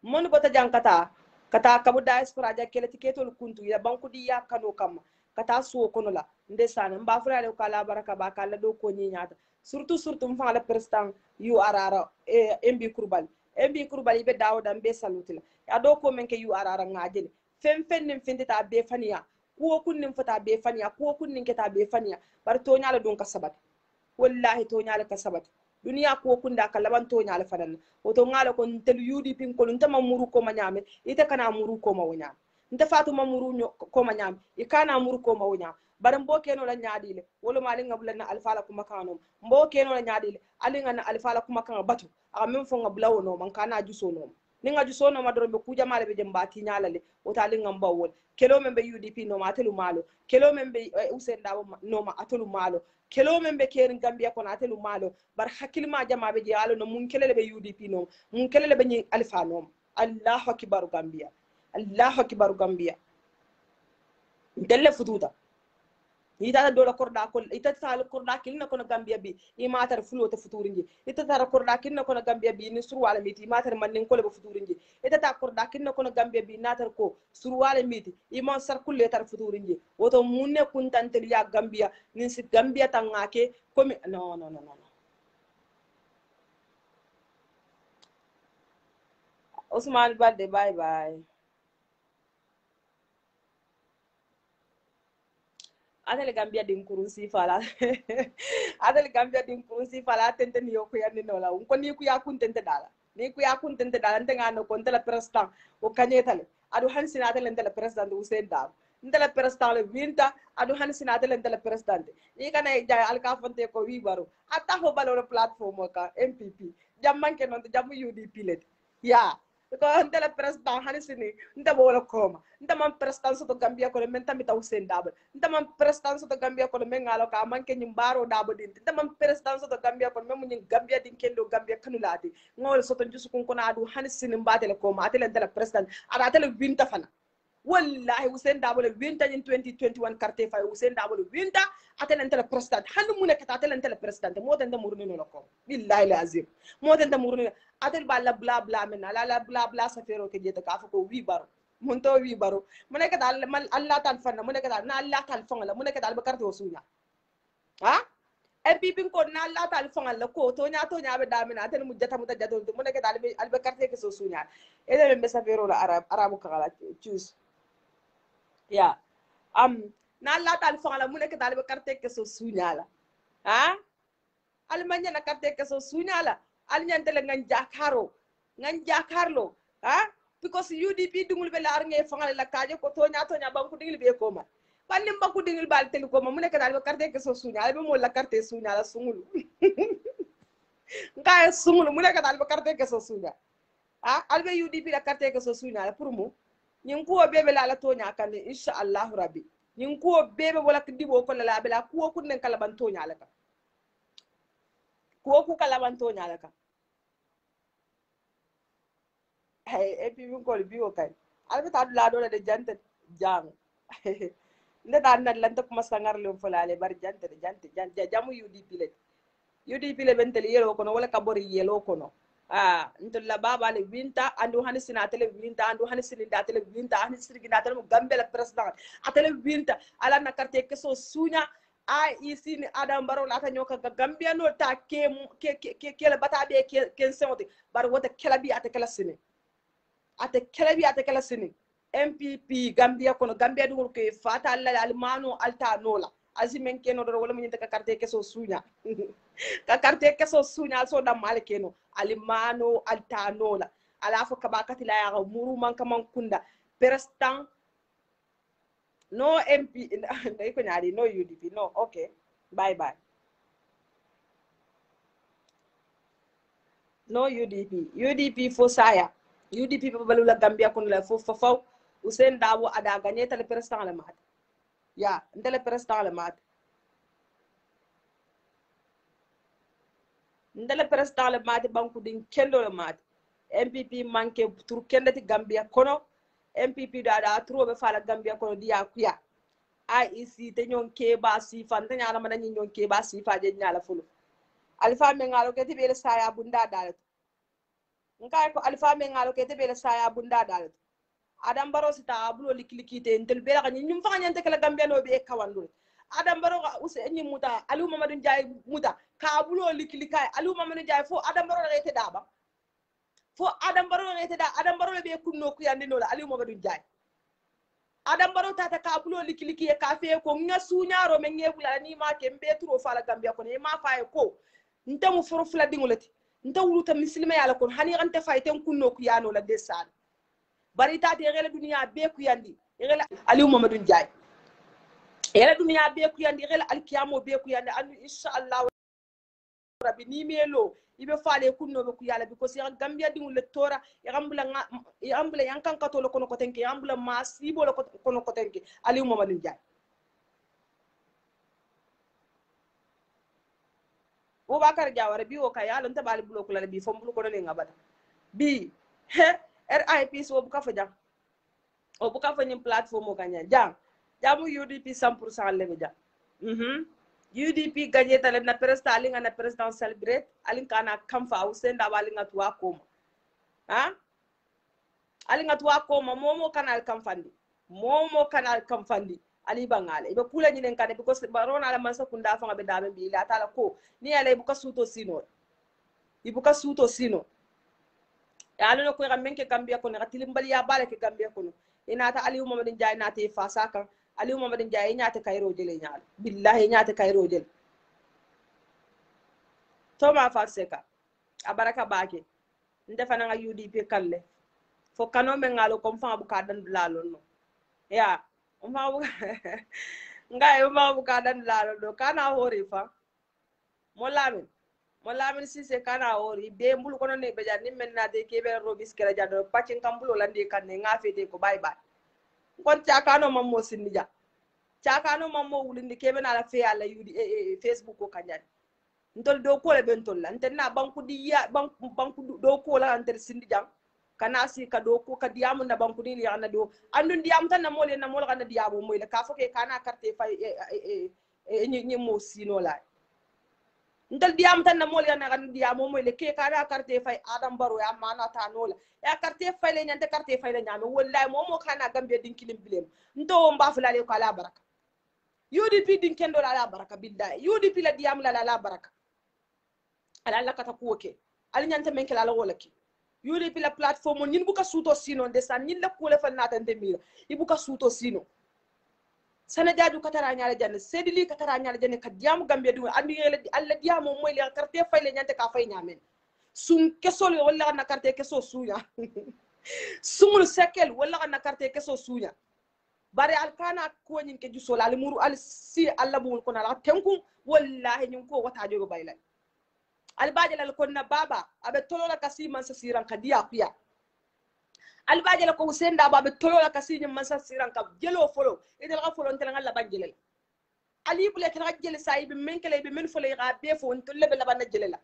mon bota jang kata kabu diaspora ja kele tiketol kuntu ya banku di ya kano kam kata so kono la ndesana mba frale ko la baraka ba kala do ko ni nyata surtout mfa la president URR MB kurbal be dawda be salutila ya do ko men ke URR ngajeli fen nim findita be faniya ko kunnin fata be faniya ko kunnin keta be faniya bar to nyala don ka sabat wallahi to nyala ka sabat duniya ko kunda ka laban to nyala fanan woto ngala ko tel UDP ko nta mamuru ko manyame ite kana muru ko ma wonya nta fatu mamuru ko manyame ikana muru ko ma wonya bara mbo keno la nyaadile wala mali ngabula na alfa la kuma kano mbo keno la nyaadile ali nga na alfa la kuma kan batu aka men fo ngabula wono man kana juso no ni nga juso no madoro be kuja male be jembati nyalale o tali ngamba wol kelo membe UDP no ma atelu malo kelo membe Usain Dabo no ma atelu malo kelo membe kerin Gambia ko na atelu malo bar hakilma jama be jalo no mun kelele be UDP no mun kelele be ni alfa no Allahu akbar Gambia Allahu akbar Gambia delle fututa ita do la korda ko ita sal korda kilna kono Gambia bi imatar fulo ta futurinji ita tar korda kilna kono Gambia bi ni surwala miti imatar manin ko le ba futurinji ita ta korda kilna kono Gambia bi natar ko surwala miti ima sar kulle tar futurinji woto munne kuntantel ya Gambia nin si Gambia tangake komi no Ousmane Balde bye bye adal Gambia din kurunsi fala adal Gambia din kurunsi fala tente ni yoko yanni nola ko ni ku yakun tente dala ntenga no konta la president o kanyetale adu hansina adal ndela president Usain Dabo ndela president le winta adu hansina adal ndela president ni kana jay alka fonte ko wi baro atta ho balo platform ka MPP jammanke non jamu UDP let ya ko ndela president hansini ndabo wala koma ndama president so to Gambia ko men tamita Usain Dabo ndama president so to Gambia ko men ngalo ka manke nyimbaro Dabo din ndama president so to Gambia ko men nyi Gambia din kendo Gambia kanulati ngol so to jusu kun kona adu hansini mbatele koma atele ndela president ada atele winta fana wallahi Usain Dabo le winta in 2021 carte fa Usain Dabo le winta atele ndela president hanu mu nekata atele ndela president mo tan da murni no ko billahi lazim mo tan da murni atel balla bla bla men la bla bla sa fero ke jeta ka fa ko wi baro mun to wi baro mu nekata Allah tan fanna mu nekata na Allah tan fanga mu nekata ba carte o sunya ha MPP ko na Allah tal fanga la ko to nya be damina atel mu jata mu ta jato mu nekata albe carte ke so sunya ele be sa fero la arabu kala choose ya na Allah tal fanga la mu nekata albe carte ke so sunya la ha almanya na carte ke so sunya la alnyantele ngan jakarlo ha because UDP dungul be lar ngay fangal la kaje ko tonya banku dingil be ko ma bannim banku dingil bal tel ko ma mu nek dal be carte ke so sunya be mo la carte sunya la sungul ngay sungul mu nek dal be carte ke so sunya ha albe UDP la carte ke so sunya la pour mu nyin ko bebe la tonya kan insha Allah rabbi nyin ko bebe wala dibo ko la be la ko ku nen kala ban tonya la ka ko ku kala ban tonya la ka hey epi min ko biwo kay albe ta la do de jante jang nda dan na lanta kuma sangar le folale bar jante jamu UDP le bentel yelo kono wala kabori yelo kono ntolla baba le winta andu hani sinatele winta andu hani sininda tele winta hani sirgina tele gambe la president atele winta ala na carte ke so sunya IEC ni Adam Barrow lata nyoka Gambia no ta ke le bata be ke senoti bar wota kelabi ate kala sine ate kala sini MPP Gambia kono Gambia dugol ke fata alla almano alta nola azimen keno do wala munyita ka carte keso sunya ka carte keso sunya so dam male keno almano alta nola ala fo kabakati la ya muru man kaman kunda prestan no MP ndey ko nyaari no UDP no okay bye no UDP fo saya UDP babalu la Gambia kon la fofu faw Usain Dabo ada gagné tele president la mat ya ndele president la mat banku din kendo la mat MPP manke tur kendati Gambia kono MPP da tro be fala Gambia kono dia kuya IEC te nyon ke ba sifa te nyala man nyon ke ba sifa je nyala fulu alfa me ngalo ke tibe saya bunda dalat nkai ko alfa me ngalo ke tebe saya bunda dal Adam Barrow sita abulo liklikite entel bela kan nyum fa nyante kala Gambia no be kawandu Adam Barrow use enyi muta Aliou Mamadou Ndiaye muta ka abulo liklikai Aliou Mamadou Ndiaye fo Adam Barrow rete daba fo Adam Barrow rete da Adam Barrow be kunno ku yande no la Aliou Mamadou Ndiaye Adam Barrow tata ka abulo likliki ka fe ko ngasu nyaaro me ngebula ni ma ke mbe tro fa la Gambia ko ne ma fa ko ntamu furu fula dingulati nta wuluta misilima yala kon hani ante fayten kunno ku yano la desan bari ta de rele dunya be ku yandi rele Aliou Mamadou Ndiaye yala dunya be ku yandi gela alkiyamo be ku yandi andu inshallah rabbi ni melo ibe faale kunno be ku yala because ya gambia dingul le tora ya ambula yankan katolo kono kotenke ya ambula masibo lo kono kotenke ali mamadou jay o bakar jawara bi o kay yalo ntabali bulo kula bi fom bulo kono le ngabata bi RIP so bu ka fa jang o bu ka fa nyim plateforme o ganya jang jamu UDP 100% lebe jang UDP gagné taleb na presta alinga na president celebrate alinga kana kamfa usenda alinga tuwa koma ha alinga tuwa koma momo kanal kamfandi ali bangale ibe kula nyinen kane because barona ala mansa kunda fanga be dabe bi la tala ko ni ala ibuka suto sino ya alino ko menke gambia ko ne katilimbali ya bale ke gambia ko inata ali muhammad njay nati fasaka ali muhammad njay nyaata kayro jele nyaal billahi nyaata kayro jele to ma faseka abaraka baake ndefana nga UDP kalle fo kano me ngalo kom fa bu ka dan lalo no ya ma bu ngai ma bu ka dan lalo do kana hori fa mo lamin sise kana hori be mbul kono ne be janni men na de kebe robis kala jado pacin kambulo lande kan ne nga fete ko bye bye kon chakano mammo sinija chakano mammo wulindi kebe na la fe ala yudi Facebook ko kanjani ntol do ko le bentol la ntenna banku diya banku do ko la anter sindijam kana si ka do ko ka diamu na banku ni yana do andu diam tan na mole kana diamu moy la ka foke kana carte fay ñi mo sino la ndal diam tan na mole yana kana diamu moy le ke kana carte fay adam baro ya mana ta nola ya carte fay le ñante carte fay le ñame wallahi momo kana gambe din kilim bilem ndo mbafula le ko ala baraka UDP din kendo la baraka billahi UDP la diam la baraka ala kata kuoke ali nyanta men kala wala ki UDP la platform ñin buka suto sino ndesan ñin la kule fa nata ndemira ibuka suto sino sana jaaju katara nyaala janne sedili katara nyaala janne ka diamu gambe du andi yele alla diamu moy le carte fay le nyanta ka fay nyamen sun kesol wala na carte keso suya sumul sekel wala na carte keso suya bare alkana ko ñin ke jusola al muru al si alla bul ko na tenku wallahi ñun ko wata jogo baylay albajala ko na baba abe tolola kasi man sa siran ka dia kuya albajala ko senda baba tolola kasi man sa siran ka jelo folo idel ga folo ntel ngalla banjele ali bule kan gajele sayibe men kele be men folo ga be fo ntel be labana jele la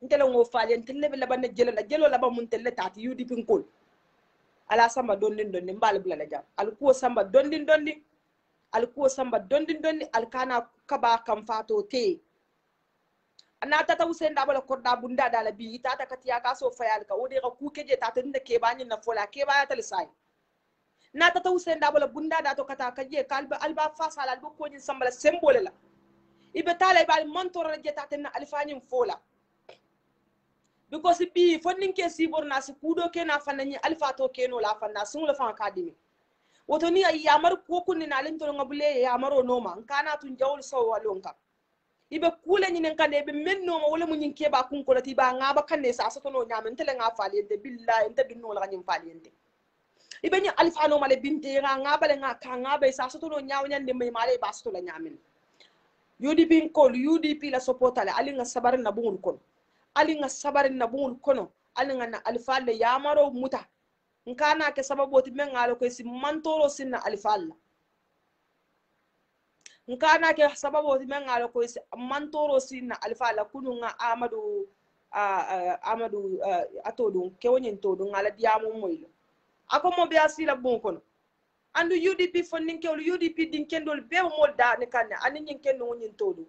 ntel ngo faale ntel be labana jele la jelo la ba mun tel tati UDP ngol ala samba dondin mbal bula la jam al ko samba dondin alkana kaba kam fato te ana tata usenda bala korda bunda dala bi tata katiya ka so fayal ka ode ka kukeje tata nda ke bani na fola ke baya tal sai na tata usenda bala bunda da to kata kaje kalba alba fasala alba ko ni sambala symbole la ibe tala ibal montor je tata na alfanin fola because bi fonnin ke sibor na si kudo ke na fanani alfa to ke no la fanna sun la fan academy woto ni ay yamar ko kunni na len to ngabule yamaro noma kana tun jawul so walonka ibe kule nyinen kande be menno ma wala munyin ke ba kun ko lati ba ngaba kanne sa so no nyamen tele nga faliyente billahi ente dunno la nyim faliyente ibe ni alfano male binte ngaba le nga ka ngaba sa so no nyaaw nyande may male ba so la nyamen UDP ko UDP la supportale ali nga sabarin na bungul kon ali nga sabarin na bungul kono ali nga na alfalle yamaro muta nkana ke sababoti men ngalo ko si mantoro sinna alfalla nkana ke sababu men ngalo ko mantoro sinna alfa la kununga amadu atodu ke wonin to dun ala diamu moylo ako mo be asila bon kono andu UDP fondin ke UDP din kendol be mo da ne kan ani nyin ken wonin to du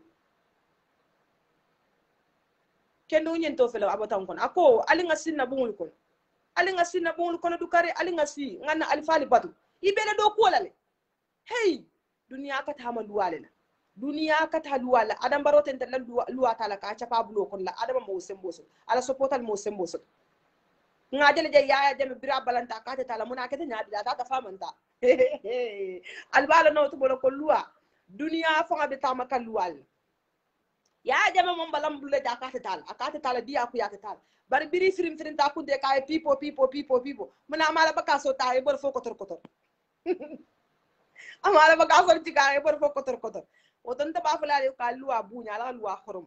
kendo wonin to fela abatan kono ako ali nga sinna bungul kono du kare ali nga si ngana alfa li batu ibele do ko lale hey duniya ka ta maluwale na duniya ka ta luwala adam baroten tan luwa ta la ka cha pa bulo kon la adam mo semboso ala sopotal mo semboso ngadele je yaaya dem bira balanta ka ta la muna kete nyaadi da ta famanta albala no to bolo ko luwa duniya fa be ta maka luwal ya jama mon balam bulle ja ka ta la dia ku ya ta bari biri firim ta ku de ka pipo muna mala baka so ta e bor fo kotor amala baka sol tika por fo kotor oton ta ba fala ka luwa bunya la luwa khorom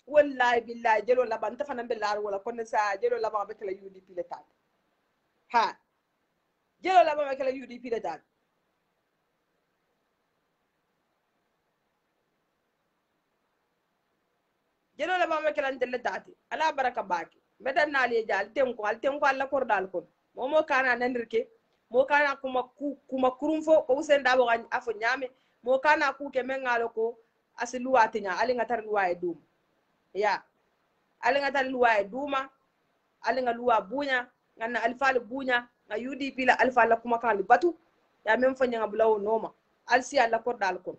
wallahi billahi jelo la ban ta fanan billar wala kon sa jelo la ba be kala UDP le tat ha jelo la ba be kala UDP le tat jelo la ba be kala ndel tat ala baraka baki medan na le jal tem ko alla kor dal kon momo kana nandirke mo kana kuma kurumfo ko usen dabo gan afo nyame mo kana ku ke mengalo ko asiluwa tinya ali ngatar luwa e dum ya ali ngatar luwa e duma ali nga luwa bunya ngana alfal bunya nga UDP la alfal la kuma kan batu ya mem fanya nga bulawo noma alsi alla kor dal kon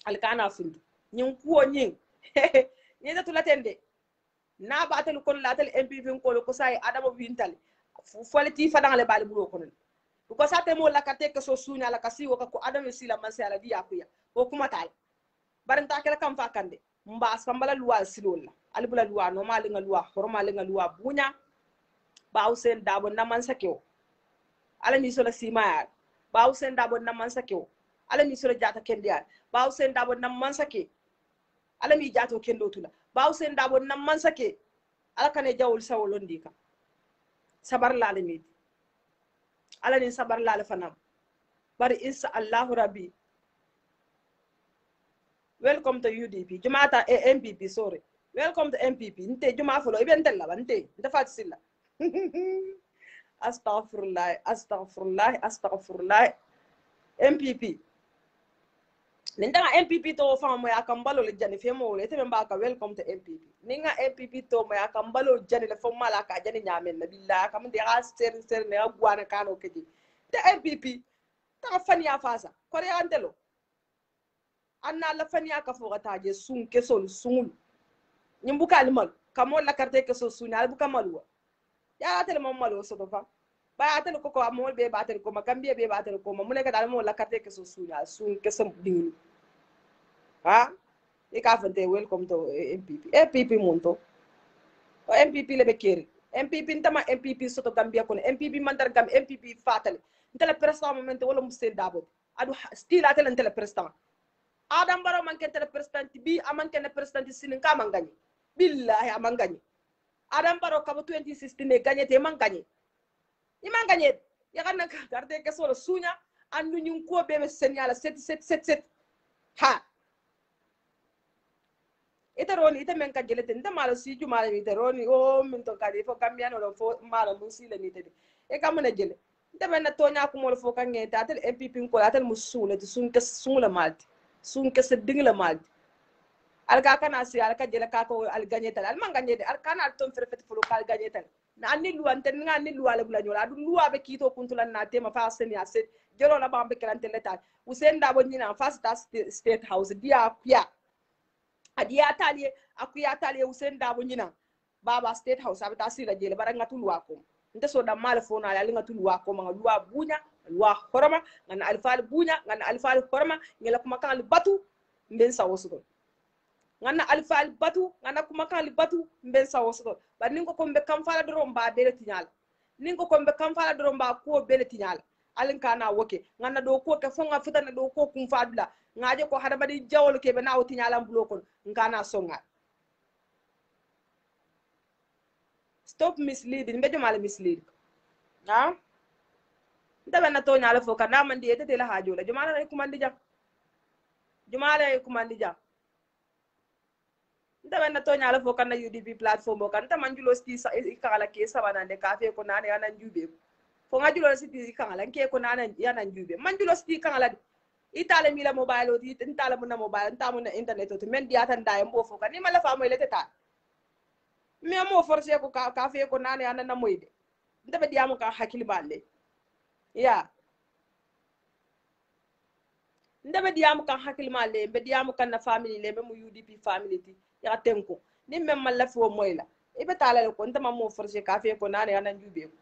al kana fundu nyin kuo nyin ni da tulatende na batal kon latal MPP ko sai adama wintal folati fadang le bali bulo kon ko sate mo la kate ke so sunya la kasi wo ko adama sila man sala dia kuya o kuma tal baranta kala kam fa kande mbas kambala luwa silol ali bula luwa no mali nga luwa horma li nga luwa bunya ba usen dabo na man sakyo ala ni so la sima ba usen dabo na man sakyo ala ni so la jata kendia ba usen dabo na man sake ala mi jato kendo tula ba usen dabo na man sake ala kane jawul sawolon dika sabar la le mit ala ni sabar la le fanam bari insha Allah rabbi welcome to UDP jumata MPP sorry welcome to MPP nte juma folo iben tella bante nte fatsilla astaghfirullah MPP ninda MPP to fa mo yakambalo le jani femo le te mbaka welcome to MPP ninga MPP to mo yakambalo jani le fo mala ka jani nyamen na billah kam de ser ne agwana kano keji te MPP ta fani ya fasa kore antelo anna la fani ya ka fo gata je sun kesol sungul nyimbuka almal kamo la carte keso sunya albuka malwa ya tel mo malo so to fa ba tel ko amol be ba tel ko makambie be ba tel ko mo ne ka dal mo la carte keso sunya sun kesam dinglu ha e ka fante welcome to MPP monto o MPP le be keri MPP ntama MPP so to gambia ko MPP mandar gam MPP fatal ntele president momento wala musen dabo adu still atel ntele president adam baro man ken ntele president bi aman ken president sinin ka man gagné billahi aman gagné adam baro ka 2016 ne gagné te man gagné iman gagné ya kan ka garde ke solo sunya andu nyun ko be senyala 7 ha ita roni ita men ka jelete nda mala si jumala mi ita roni o min to kadi fo kambiano lo fo mala musila ni tede e kamuna jele nda men na tonya ko mo fo kan ngeta atel MPP ko atel musula ti sun kes sungula malti sun kes dingla malti alka kana si alka jele ka ko al gagnetal al man gagnede al kana al ton ferfet fo lokal gagnetal na anni luwan ten nga anni luwa le bula nyola du luwa be kito kuntulan na tema fa sen ya set jelo la bambe kelante letal usen da bo nyina fa state house dia pia adiya taliye akuya taliye usen da bo nyina baba state house abata sila jele bara ngatu luwa ko nte so da mal fo na ala ngatu luwa ko ma luwa bunya luwa horoma ngana alfal bunya ngana alfal horoma ngela kuma kan batu mben sa wosudo ngana alfal batu ngana kuma kan batu mben sa wosudo ba ningo ko mbe kam fala do mba bele tinyal ningo ko mbe kam fala do mba ko bele tinyal alin kana woke ngana do ko ke fonga futana do ko kum fadula ngaje ko hada badi jawol ke be nawo tinyalam blokon ngana songa stop misleading be jamal mislead ha ndabe na to nyala fo kana man di etete la hajo la jumala ay kumandi ja jumala ay kumandi ja ndabe na to nyala fo kana UDP platform kan ta manjulo sti ikala ke sabana de cafe ko nane anan jube fo ngajulo sti ikala ke ko nane yanan jube manjulo sti ikala itale mila mobile oti intala muna mobile ntamu na internet oti men diata ndaye mbo fo kan ni mala fa mo leteta mi amo forcer ko cafe ko nane anan na moyde ndabe diamu ka hakili balle ya ndabe diamu kan hakili malle be diamu kan na family le be mu UDP family ti ya tenko ni mem malla fo moyla ibe talale ko ntama mo forcer cafe ko nane anan jube ko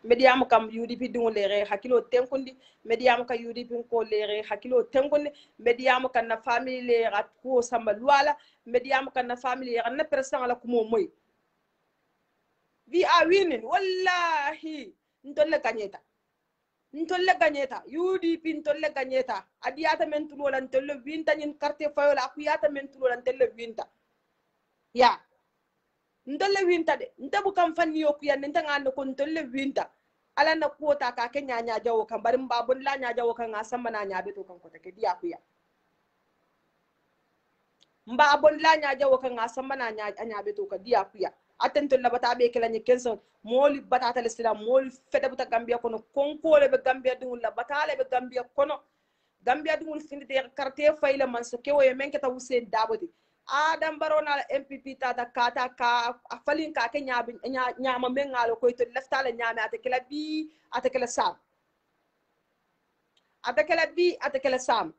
mediam kam UDP dungo lere hakilo tenkundi mediam ka UDP ko lere hakilo tenkundi mediam kan na family le rat ko samba luala mediam kan na family ran na president la kumo moy we are winning wallahi ndolle kanyeta ntolle gagneta UDP ntolle gagneta adiyata men tulola ntolle winta nyin carte fayola akuyata men tulola ntolle winta ya ntolle winta de ntabu kam fanni yokuya nenta ngande ko ntolle winta ala na kuota ka ke nyanya jawo kan bari mbabon la nya jawo kan asamba na nya beto kan ko take diya kuya mbabon la nya jawo kan asamba na nya beto ka diya kuya atento la bata be kala nyekenso moli batata l'islam moli fede buta gambia kono konkole be gambia dingul la batale be gambia kono gambia dingul finde de carte fayla man so kewo e menketa Hussein Daboti adam barona MPP tata kata ka afalin ka ke nyama mengalo ko to leftala nyame atekela bi atekela sam atekela bi atekela sam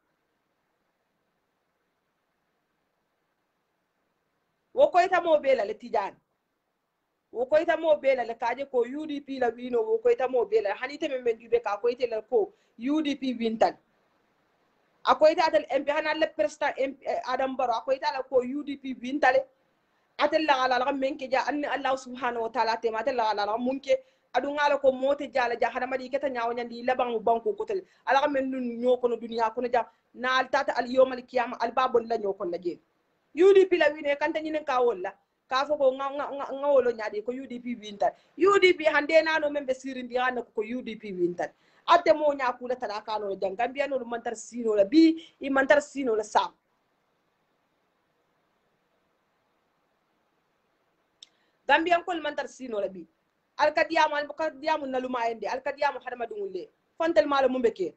wo ko ita mo bela le tijani wo ko ita mo bela le kaje ko UDP la wino wo ko ita mo bela hanite men dube ka ko ite le ko UDP wintan ako ita atel MP hana le president Adam Barrow ako ita la ko UDP wintale atel la ala menke ja anni Allah subhanahu wa ta'ala te matel la ala munke adu ngala ko mote jala ja hada madi keta nyaaw nyandi labang banko kotel ala men nun nyoko no dunya ko ja na al tata al yawm al qiyamah al babon la nyoko la je UDP la wine kanta nyinen ka wolla ka fo ko ngawolo nyaade ko UDP wintal UDP hande nano membe sirindi hande ko UDP wintal ate mo nyakula tada kano jang gambia no mantar sino la bi I mantar sino la sam gambia ko mantar sino la bi alkadiyamu alkadiyamu naluma ende alkadiyamu hadama dungulle fontel malo mumbe ke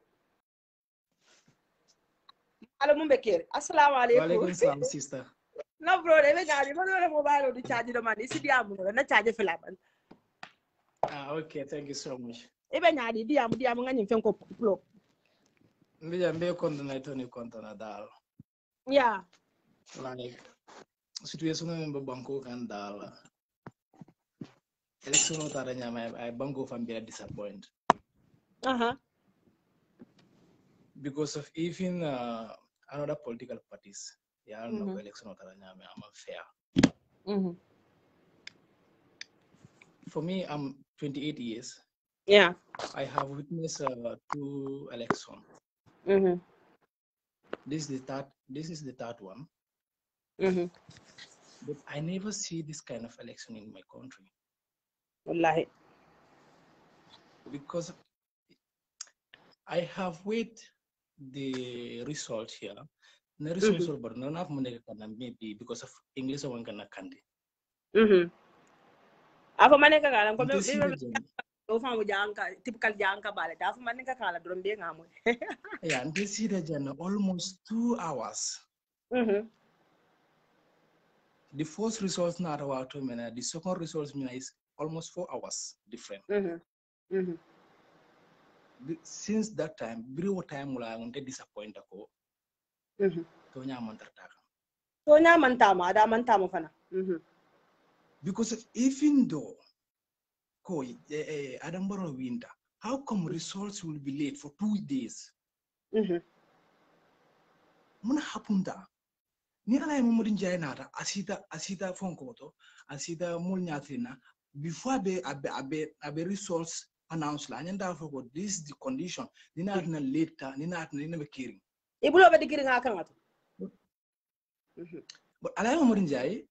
alo mumbe ke assalamu alaikum. Wa alaikum salam sister. No bro, ebe nyari mo no mobile do charge do man isi diamu no na charge filaban. Okay, thank you so much. Ebe nyari diamu ngani fen ko plug. Mbija mbe konto na ito ni konto na dal. Yeah. Like situation mbe banko kan dal. Election utara nyama ay banko fambia disappoint. Because of even another political parties. Yeah, I don't know election utara nyama I'm unfair. For me, I'm 28 years. Yeah. I have witnessed 2 elections. This is the third one. But I never see this kind of election in my country. Wallahi. Because I have wait the result here. The result but none of money can maybe because of English one can candy. Afa maneka kala ko do famu janka typical janka bale da fa maneka kala drum be ngamo. Yeah, and this is almost 2 hours. The first results not about 2 minutes. The second results is almost 4 hours different. Since that time, every time I want to disappoint ako. Tonya mantartaka. Tonya mantama, ada mantama fana. Because even though Adam Barrow winter, how come results will be late for 2 days? Muna hapunda. Ni ala mo modin jay nata asita fonkoto asita mul nyatrina before abe results announced la nyanda foko this is the condition ni na later ni na be kiring ibulo be digiring akan wato but ala mo modin jay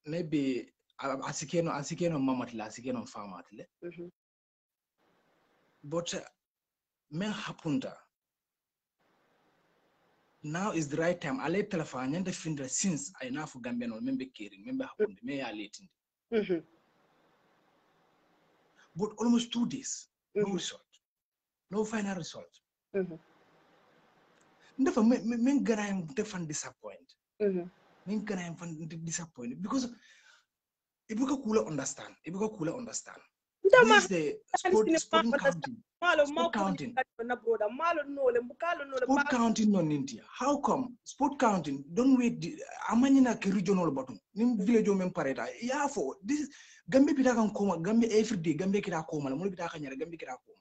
maybe asikeno mamatla asikeno famatle but men hapunda. Now is the right time. I let telephone and the since I know for Gambian or member caring, member happened, may I late. But almost 2 days, no result, no final result. Never men gonna different disappoint. Men gonna disappoint because if you could understand, this is the sporting counting. Sport counting. Sport counting non India. How come sport counting? Don't wait. Amanina ke regional button. Nim village men pareta. Yeah, for this Gambia pita kan koma. Gambia every day. Gambia kita koma. Mulu pita kan nyara. Gambia kita koma.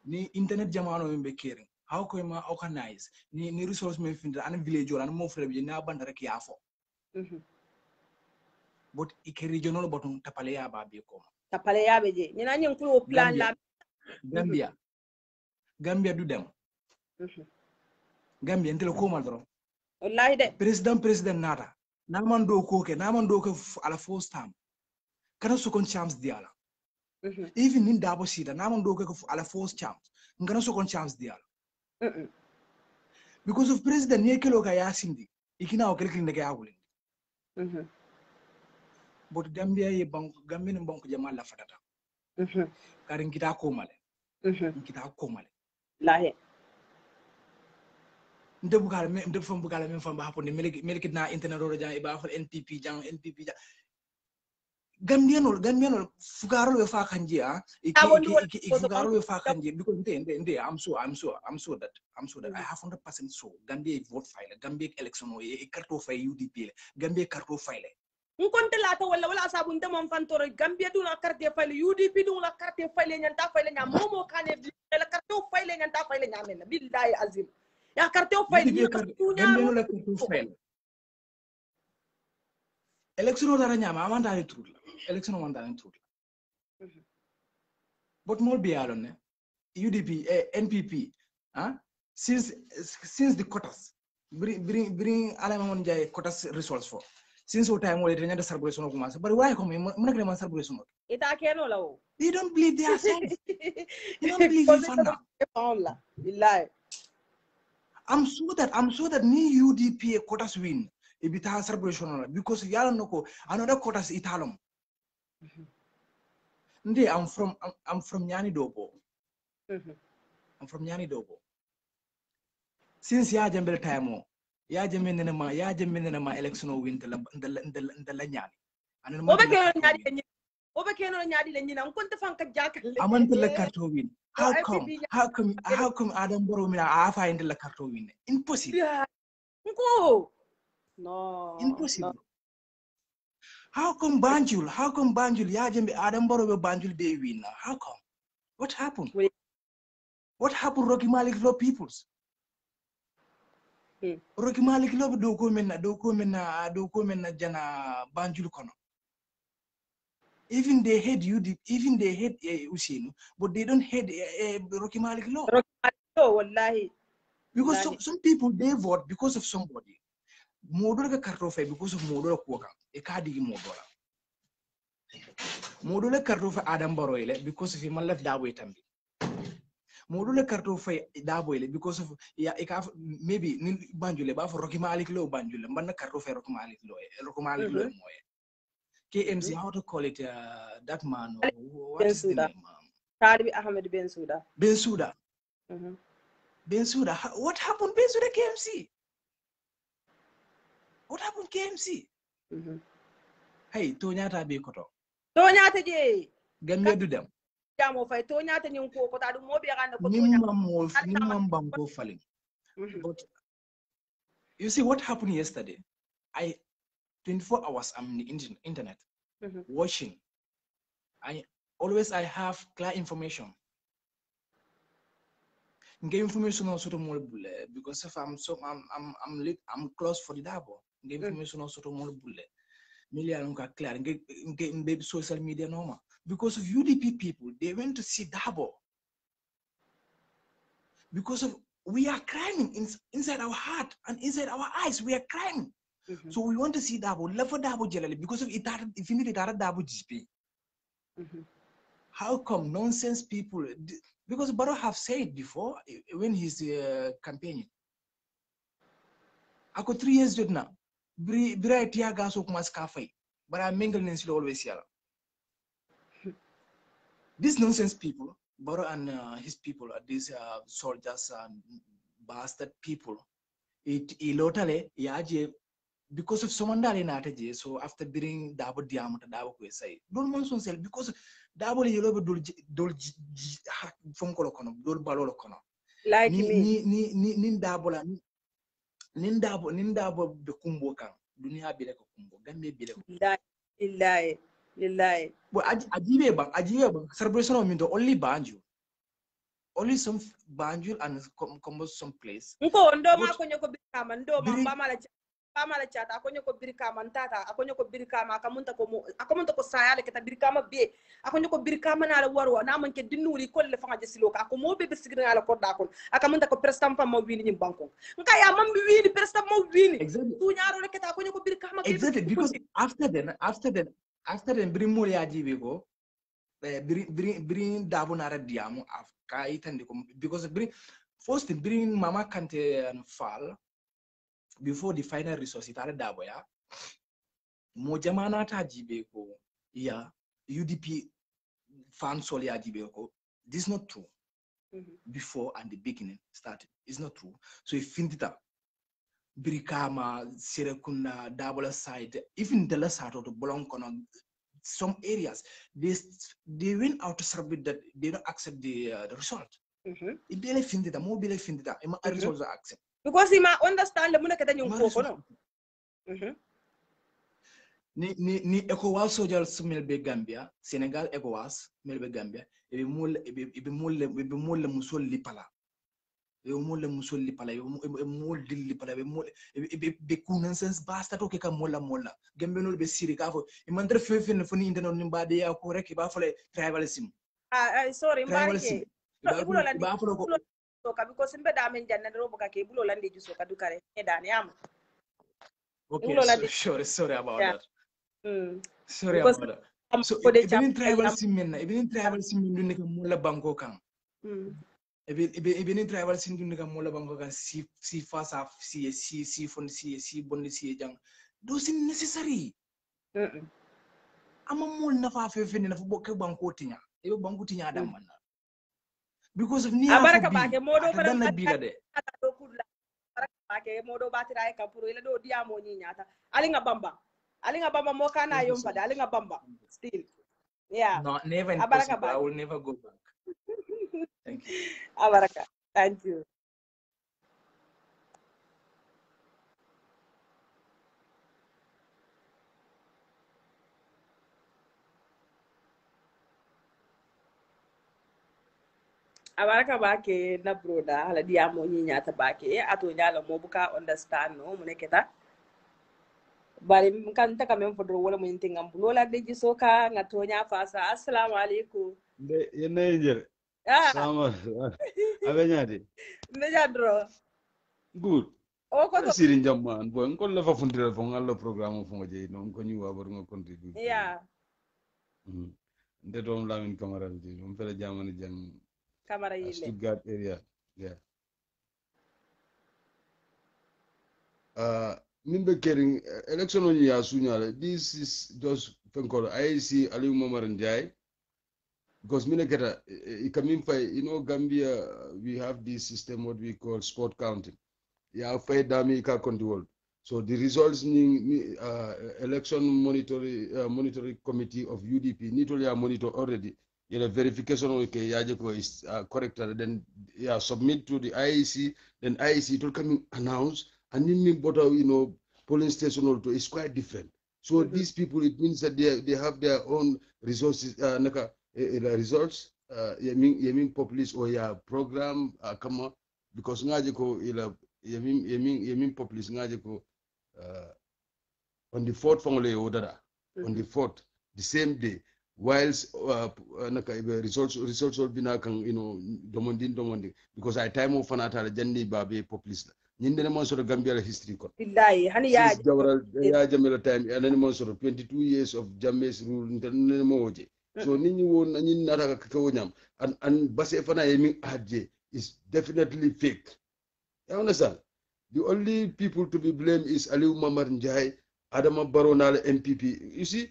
Ni internet jamano men be caring. How come ma organize? Ni resource men finda. Ani village or ani mo frebe. Na bandara kia for. But ike regional button tapale ya babi koma. tapale yabe je ñina ñen ko plan la Gambia du dem Gambia ndel ko mal doro wallahi de president nata naman do ko ala first time kana second chance diala even nin dabo sida naman do ko ala first chance ngana second chance diala because of president ne kelo ka yasindi ikina o kelkin de ka wulin but Gambia ye bank Gambia ni bank jamal la fatata karin kita ko male lahe nde fam bugala men fam ba haponde melki na internet ro jang iba fal NPP jang Gambianol fugaro we fa kanje fugaro we fa kanje because nde I'm sure that I have 100% so Gambia vote file Gambia election o e carte file UDP Gambia carte file nkonte lata wala sabu nte mon fantoro Gambia du la carte file UDP du la carte file nyanta file nya momo kane la carte file nyanta file nya men billahi azim ya carte file ni Gambia la carte file election dara nyama amanda ni truth election wanda ni truth but more be alone UDP NPP since the quotas bring ala mon jay quotas results for since what time we the celebration of Kumasi. But why come in celebration? They don't believe themselves. They don't believe in Fanda. I'm sure that ni UDP quotas win if it has celebration because y'all know another quotas Italom. I'm from Nyani Dobo. I'm from Nyani Dobo. Since ya jambel time ya jemene ma election o win ndala nyani anan ma oba keno nyaadi le nyina on te fanka jakal amante la carte win how come Adam Barrow mina afa inde la carte win impossible nko no impossible no. How come Banjul ya jembe Adam Barrow be Banjul be win how come what happened Rocky Malik Law peoples Rocky Malik Lobe do ko men jana Banjul kono. Even they hate Usinu, but they don't hate Rocky Malik Lobe. Rocky Malik Lobe, wallahi. Because some people they vote because of somebody. Modora kartofe because of modora kuwaka. Ekadigi modora. Modora kartofe Adam Barrow because of him left that way tambi. Module karto fay daboyle because of maybe nin Banjul ba for Rocky Malik Lowe Banjul man karto fay Rocky Malik Lowe moy KMC how to call it that man what is the name Talibi Ahmed Bensouda what happened Bensouda KMC what happened KMC hey to nyata be koto to nyata je Gambia du dem but you see what happened yesterday 24 hours I'm on the internet watching I have clear information because if I'm close for the double information also to more bulle million clear and social media normal. Because of UDP people, they went to see Dabo. Because of we are crying inside our heart and inside our eyes, we are crying. So we want to see Dabo. Love for Dabo generally because of it. If you need it, Dabo GP. How come nonsense people? Because Barrow have said before when he's campaigning. I got 3 years did now. Bri tiaga so kumas cafe, but I'm mingling always here. These nonsense people, Barrow and his people, these soldiers and bastard people, ilotale yaje because of someone that in Ataje. So after being Dabo diameter, Dabo say, don't mention self because Dabo yellow dol from Colocono, dol balolocono. Like me, Nindabo the Kumbo can, Dunia Bileko Kumbo, Gambe Bileko. Lillahi. But Ajiba celebration of the only Banjul. Only some Banjul and some place. Nko ndo ma konyo ko bitama ndo mamba mala kama la chata akonyo ko birkama ntata akonyo ko birkama akamunta ko sayale keta birkama be akonyo ko birkama na la warwa na man ke dinuri ko le fanga jesilo ka ko mo be sigina ala ko da kon akamunta ko prestam fam mo wini nyim banko nka ya mam bi wini prestam mo wini tu nyaaro le keta akonyo ko birkama exactly because after then bring mo ya jibe ko bring dabo na radiamu afka itande ko because bring mama kante and fall before the final resource itala dabo ya mo jamana ta jibe ko ya UDP fan sol ya jibe ko this is not true. Before and the beginning started it's not true, so if findita Birikama, Serekunda, Dabola side, even the last side of the Bolonkono, some areas they went out to submit that they don't accept the result. It really findita, more really findita, results are accept. Because he might understand the money that you go. Ni ECOWAS soldiers melbe Gambia, Senegal ECOWAS melbe Gambia, ebe mole musol lipala. Mole musol lipala, mole lipala, be kunensens basta to keka mola. Gambia no be siri kafo. Imandre fefen foni internet nimbade ya korek ba fole tribalism. Sorry, tribalism. Ba fole ko because imbe da men janna do boka ke bulo lande ju soka dukare e dani am. Okay, sorry about that. Sorry about that. So even tribalism men nek mola banko kan. Even tribalism nek mola banko kan si face à si fon si bonne si jang. Those is necessary. Ama mol na fa fe na fa bokk banko tinya. E banko tinya dam man. Because of niya abaraka baake modo na biga de. Baake modo batira e kapuro ile do diamo ni nyata. Alinga bamba mo kana yom fada alinga bamba still. Yeah. No, never impossible. I will never go back. Thank you. Abaraka. Thank you. Abaraka bake na broda hala diamo ni nyata bake ato nyala mo buka understand no muneketa bari kan ta kamen fodro wala mun tingam bulola de jisoka ngatonya fasa assalamu alaikum de yene jer sama abenyade nejadro good o ko sirin jamman bo ngol la fa fundira fo ngallo programme fo je non ko ñu wa bar nga contribute yeah nde dom lamin camara di on fele jamani jang camara yile Stuttgart area yeah Nimbe caring election on ya sunyale. This is just fenkolo. I see Aliou Momar Njai because mineketa coming for Gambia we have this system what we call sport counting. Yeah, fair dami ka control. So the results in election monitoring committee of UDP need to monitor already. Verification is correct. Then submit to the IEC. Then IEC will come announce. And in polling station also is quite different. So these people, it means that they have their own resources, results. Yemin populist or program kama because ngaje ko yemin populist ngaje ko on the 4th family order on the 4th the same day whilst results will be domanding because I time of fanata jandi babe populist ñinde mo sort of Gambia history ko billahi hani ya jamela time and mo sort of 22 years of Jammeh's rule interne mo woje so nit ñi won ñi nata ka wonyam and basse fana yemi adje is definitely fake. You understand? The only people to be blamed is Aliou Momar Njai, Adama Barrow na MPP. You see,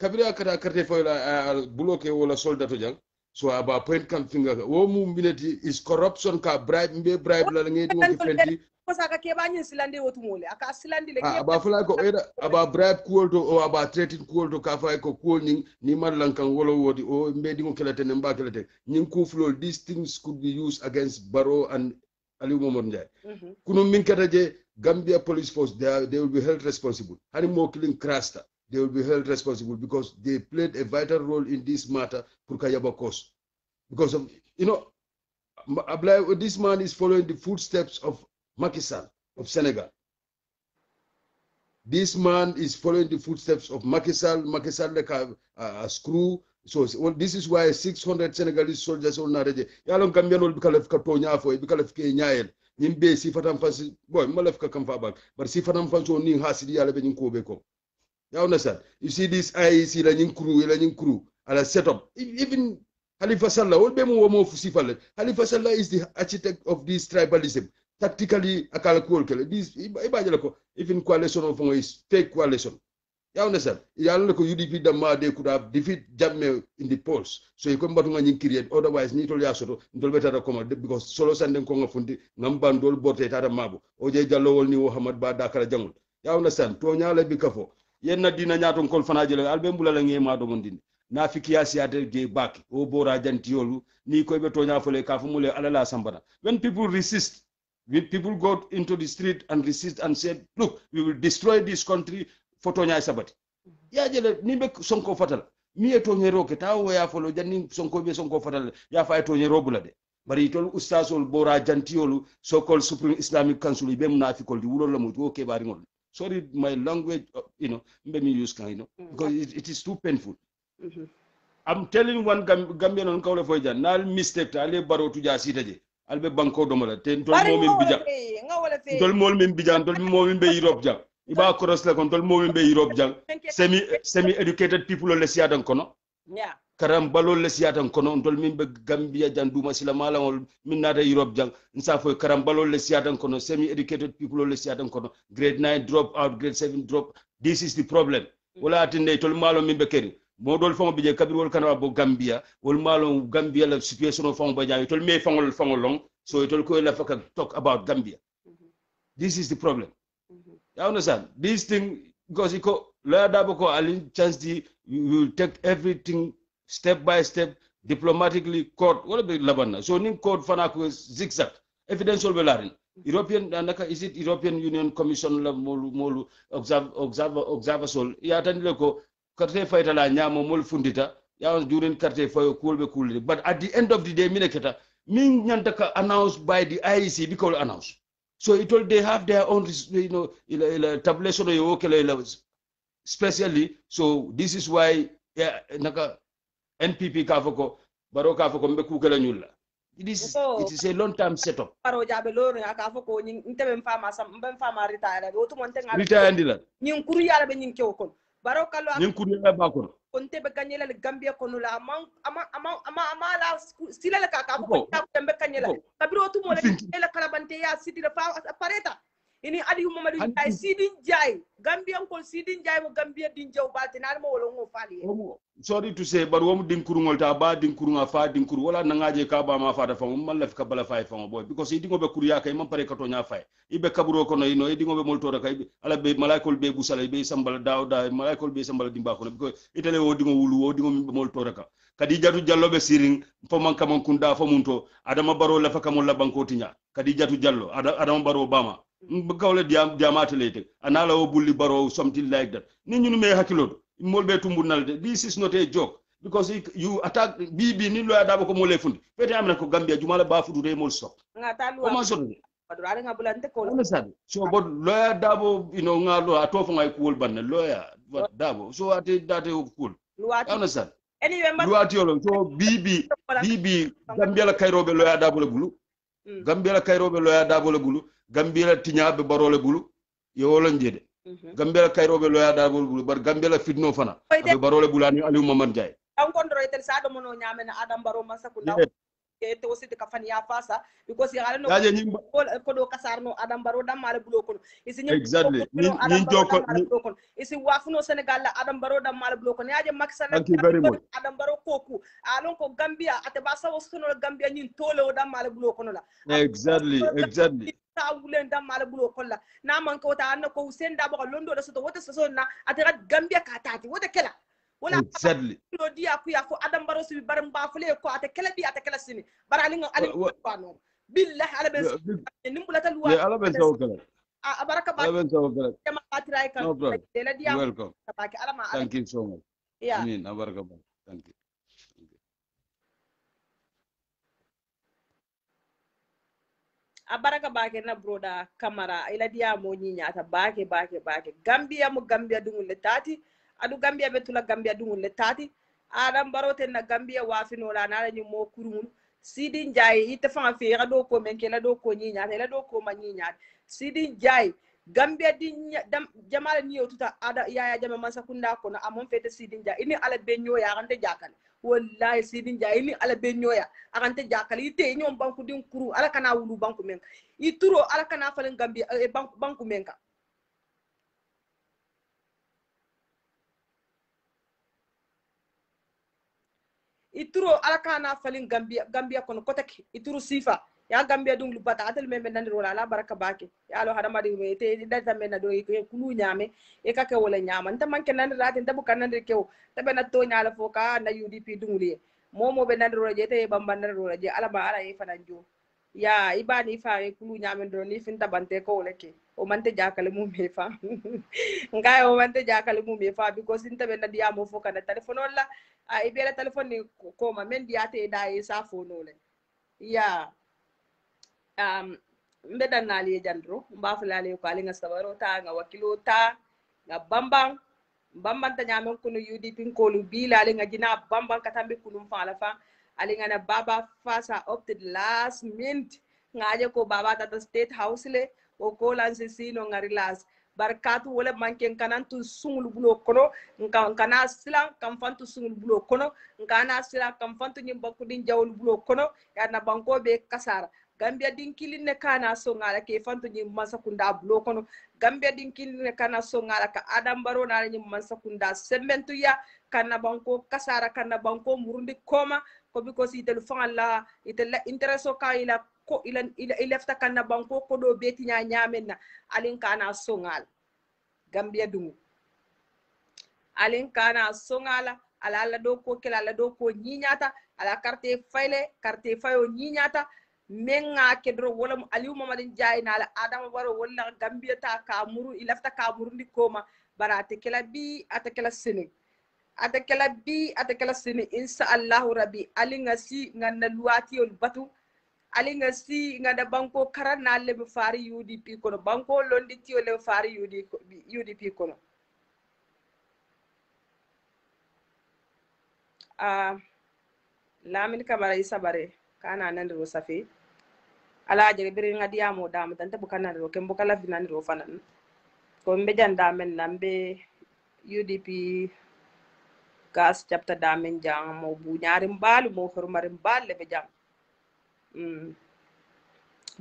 kabila kata karte fo la bloqué wala soldat to jang. So about point come finger. Wo mu minati is corruption ka bribe la ngeti mo fenti. Saka ke ba nyin silande wotu mole aka silande le aba fula ko eda aba bribe kuol to o aba threaten kuol to ka fa ko kuol ni man kan wolo wodi o mbedi ngo kelete ne mba kelete nyin ku flol these things could be used against Barrow and Aliou Momar Njai. Kuno min kata je Gambia police force they will be held responsible. Hani mo killing crasta they will be held responsible because they played a vital role in this matter for Kayaba cause. Because of this man is following the footsteps of Macky Sall of Senegal. This man is following the footsteps of Macky Sall. Macky Sall like a screw. So well, this is why 600 Senegalese soldiers will not ready. Yalong Gambian will be called Katonya for it, because of Kenyan. Nimbe si fatam fancy boy, Malaf Kakamfabak, but si fatam fancy ning hasidi alabin Kobeko. You understand? You see this IEC, la crew, and a setup. Even Halifa Sallah, all them woman Fusifale. Halifa Sallah is the architect of this tribalism. Tactically, a calculate. This even coalition of is fake coalition. You understand? UDP Dama, they could have defeat Jammeh in the polls. So you come back to create, otherwise, Nito Yasoto, better come because Solo Sandem Konga Fundi, Nambandol Bote Tadamabu, Oje Jalo ni Muhammad Badakara Jungle. You understand? Tonya le bikafo. Yenna dina nyaton kol fanajele albembula la ngema do mondin. Na fikiasi ate ge back, o bora jantiolu, ni ko be tonya fole kafumule alala sambana. When people resist, when people go into the street and resist and said, look, we will destroy this country for tonya sabati. Ya jele ni be sonko fatala. Mi e tonye roke tawo ya folo janni sonko be sonko fatala ya fa tonye robula de. Bari tol ustazol bora jantiolu so-called Supreme Islamic Council be munafikol di wulo la mo ko ke bari ngol. Sorry, my language, let me use because it is too painful. I'm telling one Gambian on Kaula Fojan, Nal mistake, Ale Baro to Jasitaje, Albe Banco Domola, Ten Tolmomin Bija, Tolmomin Bijan, Tolmomin Bay Europe Jang, Iba Korosla, Tolmomin Bay Europe Jang, semi-educated people on Lesiadan Kono. Yeah. Karam balol le siatan kono ndol min be Gambia janduma sila malangol min nata Europe jang nsa fo karam balol le siatan kono semi educated people le siatan kono grade 9 drop out grade 7 drop. This is the problem. Wala atinde tol malo min be keri modol fo bi je kabir wol kana bo Gambia wol malo Gambia la situation fo ba jaay tol me fangol long so tol ko la faka talk about Gambia. This is the problem. You understand? This thing because iko la dabo ko alin chance di you will take everything step by step, diplomatically, court, what about Labana? So, Ning court Fanako zigzag. Evidential Belarin. European, is it European Union Commission Molu observer sol? Yataniloko, Karte Fighter La Nyamo Mol Fundita, Yawan during Karte for cool. But at the end of the day, Mineketa, Ming Nyantaka announced by the IEC, because announced. So it all they have their own, tabulation of especially. So this is why, NPP kafoko baro kafoko mbe kukela nyula. It is a long-term setup. Baro jabe loro ya kafoko ntebe mfama mfama retire do to monte ngala. Retire ndila. Nyin kuru yala be nyin kewkon. Baro kalo nyin kuru yala bakon. Konte be ganyela le Gambia kono la ama la sila le kafoko tembe kanyela. Kabiro to mo le kala bante ya siti le fa pareta. Ini adi Muhammadu Jai Sidin Jai Gambia ko Sidin Jai mo Gambia din jaw balti na mo wala ngo fali. Sorry to say, but wom dinkuru ngolta ba dinkuru nga fa dinkuru wala nangaje ka ba ma fa da fa man la ka bala fa fa boy because idingo be kuriya kay man pare ka to nya fa ibe kaburo ko no ino idingo be molto da kay ala be malaikol be busala be sambala dawda malaikol be sambala dimba ko because itale wo dingo wulu wo dingo molto raka kadi jatu jallo be siring fo man kam kunda fo munto adama baro la fa kam la banko tinya kadi jatu jallo adama baro bama gawle diamate lete anala wo bulli baro something like that ni ñu me hakilo molbe tumbunal. This is not a joke because you attack bibi ni lo adabo ko mole fundi fete amna ko Gambia jumala ba fudu de mol stop comment so badura nga bulante ko so but lawyer dabo ngalo atofo ngay cool banne lawyer dabo so ate date cool understand anyway luati yolo so bibi Gambia la kayrobe lawyer dabo le bulu Gambia la kayrobe lawyer dabo le bulu Gambia la tiñabe barole bulu yo wala njede Gambia la kayrobe loya da bulu bar Gambia la fitno fana be barole bulani Aliou Mamad Ndiaye an kontro etel sa do mono nyame na Adam Barrow masakula ke te aussi de kafani ya fasa because ya no ko do kasarno Adam Barrow dam mala bulo ko isi exactly ni joko isi wafuno Senegal la Adam Barrow dam mala bulo ko yaje maksa Adam Barrow koku alon ko Gambia ate ba sa wosuno Gambia nyin tolo dam mala bulo ko la exactly wulen dam mala bulo ko la na man ko ta an ko Hussein Dabo londo da so wota so na ate Gambia ka tati wota kala wala exactly lo dia ku ya fo Adam Barrow si baram ba fule ko ate kala bi ate kala sini barali ngo ali ko no billahi ala ben nimbula ta luwa ala ben saw kala baraka ba ala ben saw kala ma patray kan de la dia welcome alama thank you so much yeah amin baraka ba thank you abaraka bake na broda kamara ila dia mo nyinyata bake gambia mo gambia dungul le tati adu gambia betula gambia dungul le tati adam barote na gambia wafino la na ni mo kurumul sidin jay ite fa fi ga do ko men kela do ko nyinyata ila do ko ma nyinyata sidin jay gambia di jamal ni yotuta ada yaya jama masakunda ko na amon fete sidin jay ini ala benyo ya gante jakal wallahi sidin jay ini ala benyo ya agante jakal ite nyom banku din kuru ala kana wulu banku men ituro ala kana falen gambia banku men ka ituro ala kana falen gambia kono kotaki ituro sifa ya gambia dung lu bata atel men nan rola la baraka bake ya lo hada madi me te data men na do e kulu nyame e ka ke wala nyama nta manke nan rati nta bukan nan ke te be na to nyala foka na UDP dungli momo be nan rola je te bamban nan rola je ala ba ala e fanan jo ya ibani fa e kulu nyame do ni finta bante ko leke o mante jakale mum me fa ngai o mante jakale mum me fa because nta be na dia mo foka na telephone wala e be la telephone ni ko ma men dia te da e sa phone le ya mbeda nali jandro mbafulale ko ali nga sabaro ta nga wakilo ta nga bambang ta nyamen kunu UDP ko lu bilale nga jina bambang katambe kunu fala fa ali nga na baba fasa up to the last minute ngaje ko baba tata state house le o ko lanse sino nga relax barkatu wala manken kanantu sungul bulo kono kana sila kam fantu sungul bulo kono kana sila kam fantu nyimba kudin jawul bulo kono ya na banko be kasara gambia dinkili ne kana so ngala ke fanto nyi masakunda bulo kono gambia dinkili ne kana so ngala ka adam baro na nyi masakunda sementu ya kana banko kasara kana banko murundi koma ko because itelu fangala itela intereso ka ila ko ila fta kana banko ko do beti nya nyamenna alin kana so ngala gambia dungu alin kana so ngala ala do ko kala ala do ko nyinyata ala carte fayo nyinyata menga kedro wala aliou mamadou jay na la adama baro wala gambia ta kamuru ilafta kamuru ndi koma barate kala bi atakala sene insha Allah rabbi ali ngasi ngana luati on batu ali ngasi ngada banko karana le be fari UDP kono banko londi ti le fari UDP kono lamin kamara isabare kana nan ro safi ala jere bere ngadi amo dam tante bukana ro kem bukala finan ro fanan ko mbe janda men nambe UDP gas chapter damen jang mo bu ñaari mbal mo hormari mbal le be jang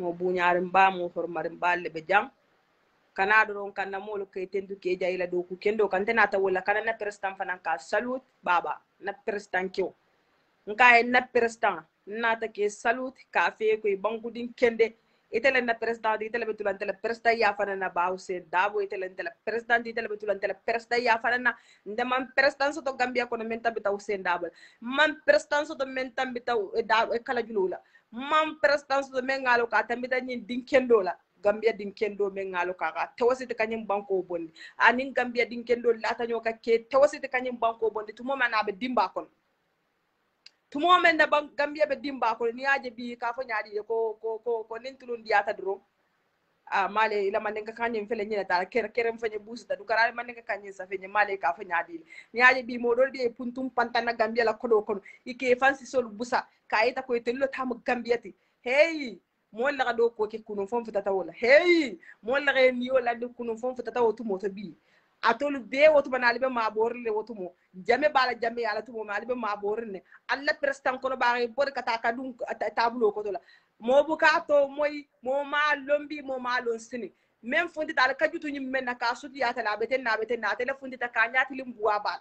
mo bu ñaari mba mo hormari mbal le be jang kana do ron kana mo lo kay tendu ke jayla do ku kendo kan tenata wala kana na president fanan ka salute baba na president kyo nkaye na president nata ke salute ka fe ko banku din kende itele na president itele betulan tele president ya fana na bawse dabo itele tele president itele betulan tele president ya fana na ndemam president so to gambia ko no menta bitaw sen dabo man president so to menta bitaw e kala julula man president so to mengalo ka tambita nyin din kendo la gambia din kendo mengalo ka tawasite kanyim banko bondi anin gambia din kendo lata nyoka ke tawasite kanyim banko bondi tumo manabe dimba kon tumo men na gambia be dimba ko ni aje bi ka fa nyaadi ko nin tulun diata dro male ila man nga kanyem fele nyina dal kerem fa busu da du karale man nga kanyem sa fe male ka fa nyaadi ni aje bi mo dol bi puntum pantana gambia la kodo kono ike fansi sol busa ka ita ko tello tam gambia ti hey mo la do ko ke kunu fon fata wala hey mo la re ni yola de kunu fon fata to mo to bi atolu be wotu banali be maborle wotu mo jame bala jame yala tumo mali be maborne alla prestan kono baari bor kata ka dum tablo ko tola mo buka to moy mo ma lombi mo ma lon sini même fondi dal ka jutu nyim men ka sut ya tala beten na tele fondi ta ka nyati lim buwa bal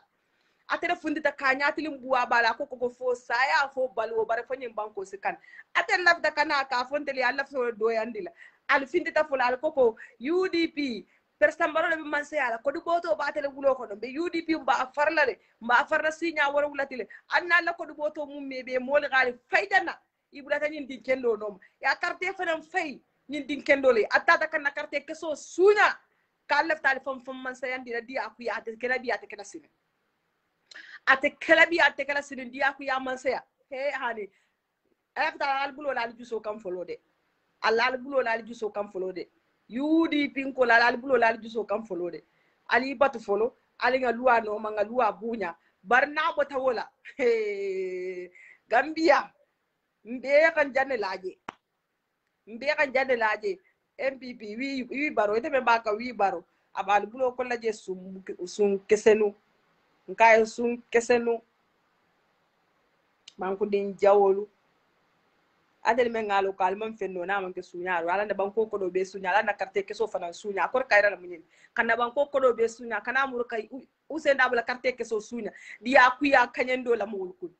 atele fundi ta ka nyati lim buwa bala ko fo saya fo balwo bare fo nyim banko sikan atele laf da kana ka fondi alla fo do yandila al findi ta fulal ko UDP persambaro le man se ala ko du boto batele wulo ko be UDP mba farla sinya wala wulatile anna la ko du boto mum mebe mol gali faydana ibulata nyin din kendo nom ya carte fanam fay nyin din kendo le atata kan carte keso sunya kalaf tal fam man se yandi di aku ya ate kala bi ate kala sine di aku ya man se ya he hani afta al bulo la juso kam folo de alal bulo lal juso kam folode UDP ko lal bulo lal juso kam folode ali batu folo ali nga luwa no manga luwa bunya barna bota wola Gambia mbe kan janne laje MPP wi baro ite me baka wi baro abal bulo ko laje sun kesenu nkay sun kesenu banko din jawolu adel men ngalo kalmam fenno na man ke sunya wala na banko ko do be sunya ala na carte keso fana sunya akor kayra la munin kana banko ko do be sunya kana mur kay usen dabla carte keso sunya diya kuya kanyendo la mulkun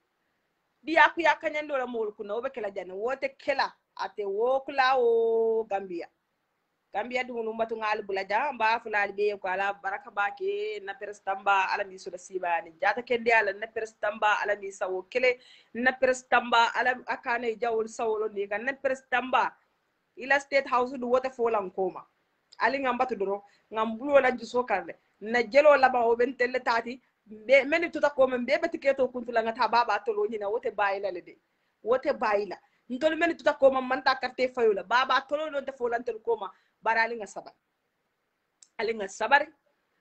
no be kala janne wote kala ate wokla o Gambia dum no mbatu ngal bulaja mba fulal be ko ala baraka bake na perstamba ala mi soda sibani jata kende ala na perstamba ala mi sawo kele na perstamba ala akane jawol sawolo ni kan na perstamba ila state house du wota folan koma ali ngambatu doro ngambulo la juso karde na jelo laba o ben telle tati be meni tuta koma be betiketo kuntula ngata baba tolo nyina wote bayila le wote bayila ntol meni tuta koma manta karte fayula baba tolo no te folan tel koma barali nga sabar ali nga sabari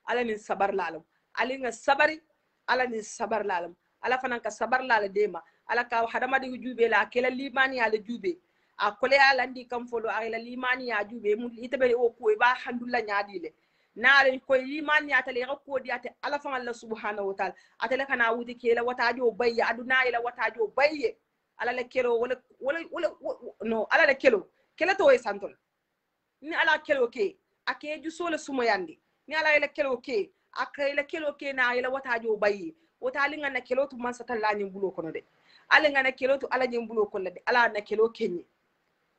ala ni sabar lalam ali nga sabari ala ni sabar lalam ala fanan ka sabar lala dema ala ka hadama di jube la kela limani ala jube a kole ala ndi kam folo ala limani ya jube mu itabe o ko ba handullah nyaadi le naare ko limani ya tale ko di ate ala fan Allah subhanahu wa ta'ala atale kana wuti kela watajo bayya aduna ila watajo bayye ala le kelo wala no ala le kelo to e santol ni ala kelo ke ake ju sole sumo yandi ni ala ila kelo ke aka ila kelo ke na ila watajo bayi wata linga na kelo to man satalla ni bulo kono de ala nga na kelo to ala ni bulo kono de ala na kelo kenyi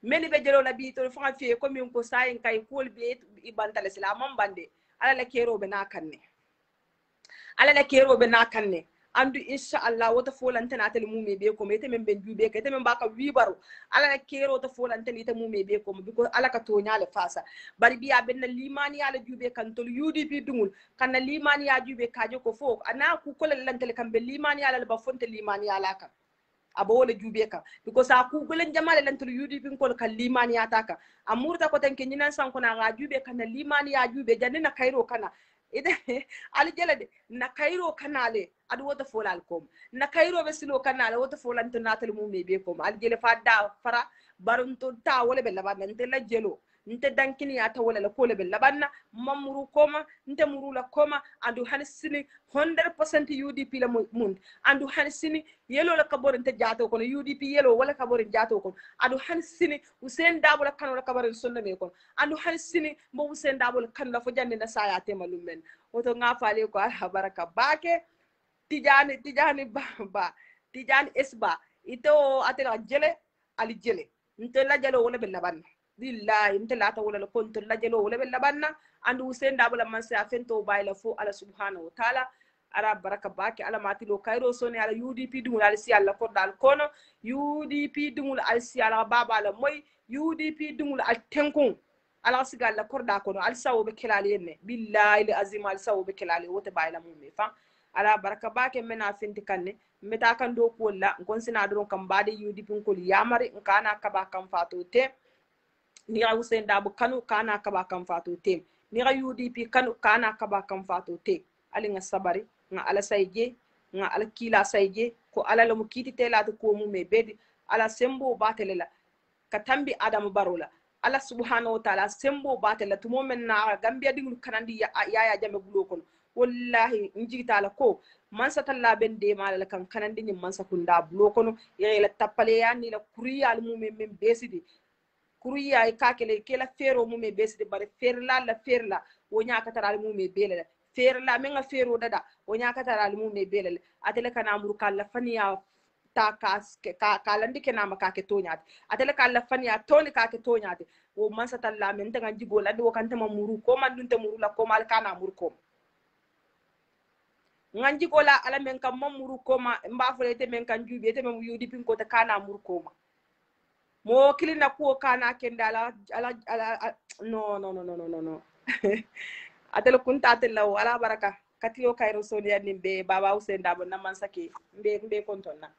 meli be jelo la bi to fa fi ko min ko sayin kay kol be ibantale sila mam bande ala la kero be na kanne andu inshallah wata folante na tele mume be ko mete men ben jube ke temen baka wibaro ala kero to folante ni te mume be ko biko ala ka to nyaale fasa bari biya ben limani ala jube kan tol UDP dungul kan limani ya jube kaje ko fo ana ku ko lantele kan be limani ala ba fonte limani ala kan abo wala jube kan biko sa ku golen jamale lantol UDP ko kan limani ya taka amurta ko tan kenyinan san ko na ga jube kan limani ya jube janina kairo kana ide ali jelade na kairo kanale adu wota folal kom na kairo be silo kanale wota folanto natal mume be kom ali jele fa da fara barunto ta wala be labanna nte la jelo nte dankini ata wala la kole be labanna mamuru koma nte muru la koma andu hanisini 100% UDP la mund andu hanisini yelo la kabor nte jato kono UDP yelo wala kabor jato kono andu hanisini Usain Dabo la kanu la kabar sunna me kono andu hanisini mbo Usain Dabo la kanu la fo jande na saya tema lummen woto ngafale ko baraka bake tijani ba tijani esba ito atela jele ali jele nte la jelo wala be labanna billahi nte la ta wala la konto la jelo wala be labanna andu Usain Dabo la man sa fento bayla fo ala subhanahu wa ta'ala ara baraka bake ala matilo kairo sone ala UDP dum ala si alla ko dal kono UDP dum ala si ala baba la moy UDP dum ala tenkon ala sigal la korda kono al sawo be kelali enne billahi azim al sawo be kelali wote bayla mum me fa ala baraka bake mena finti kanne meta kan do ko la gon sina do kam bade UDP ko yamari kana kaba kam fato te ni ga Usain Dabo kanu kana kaba kam fato te ni ga UDP kanu kana kaba kam fato te ali nga sabari nga ala sayje nga ala kila sayje ko ala la mukiti tela to ko mum me bedi ala sembo batelela katambi Adamu Barola ala subhanahu wa ta'ala sembo batela to momen na Gambia dingul kanandi ya jambe bulo kono wallahi njigita la ko mansa talla ben de mala kan kanandi ni mansa kunda bulo kono yela tapale ya ni la kuriya al mumen men besidi kuriya ka kela fero mumen besidi bare ferla wonya katara al mumen belela ferla menga fero dada wonya katara al mumen belela atele kana mur kala faniya ta kalandi kena makake tonyati atele kala faniya toni kake tonyati wo mansa talla men tanga jigola do kanta mamuru ko mandunte muru la ko mal kana mur ko nganji gola ala men kam mamuru ko ma mbafulete men kan jube te mem UDP ko ta kana mur ko ma mo kilina ko kana kendala ala no atele kunta atele wala baraka katio kairo sonia nimbe baba Usain Dabo na mansake mbe kontonna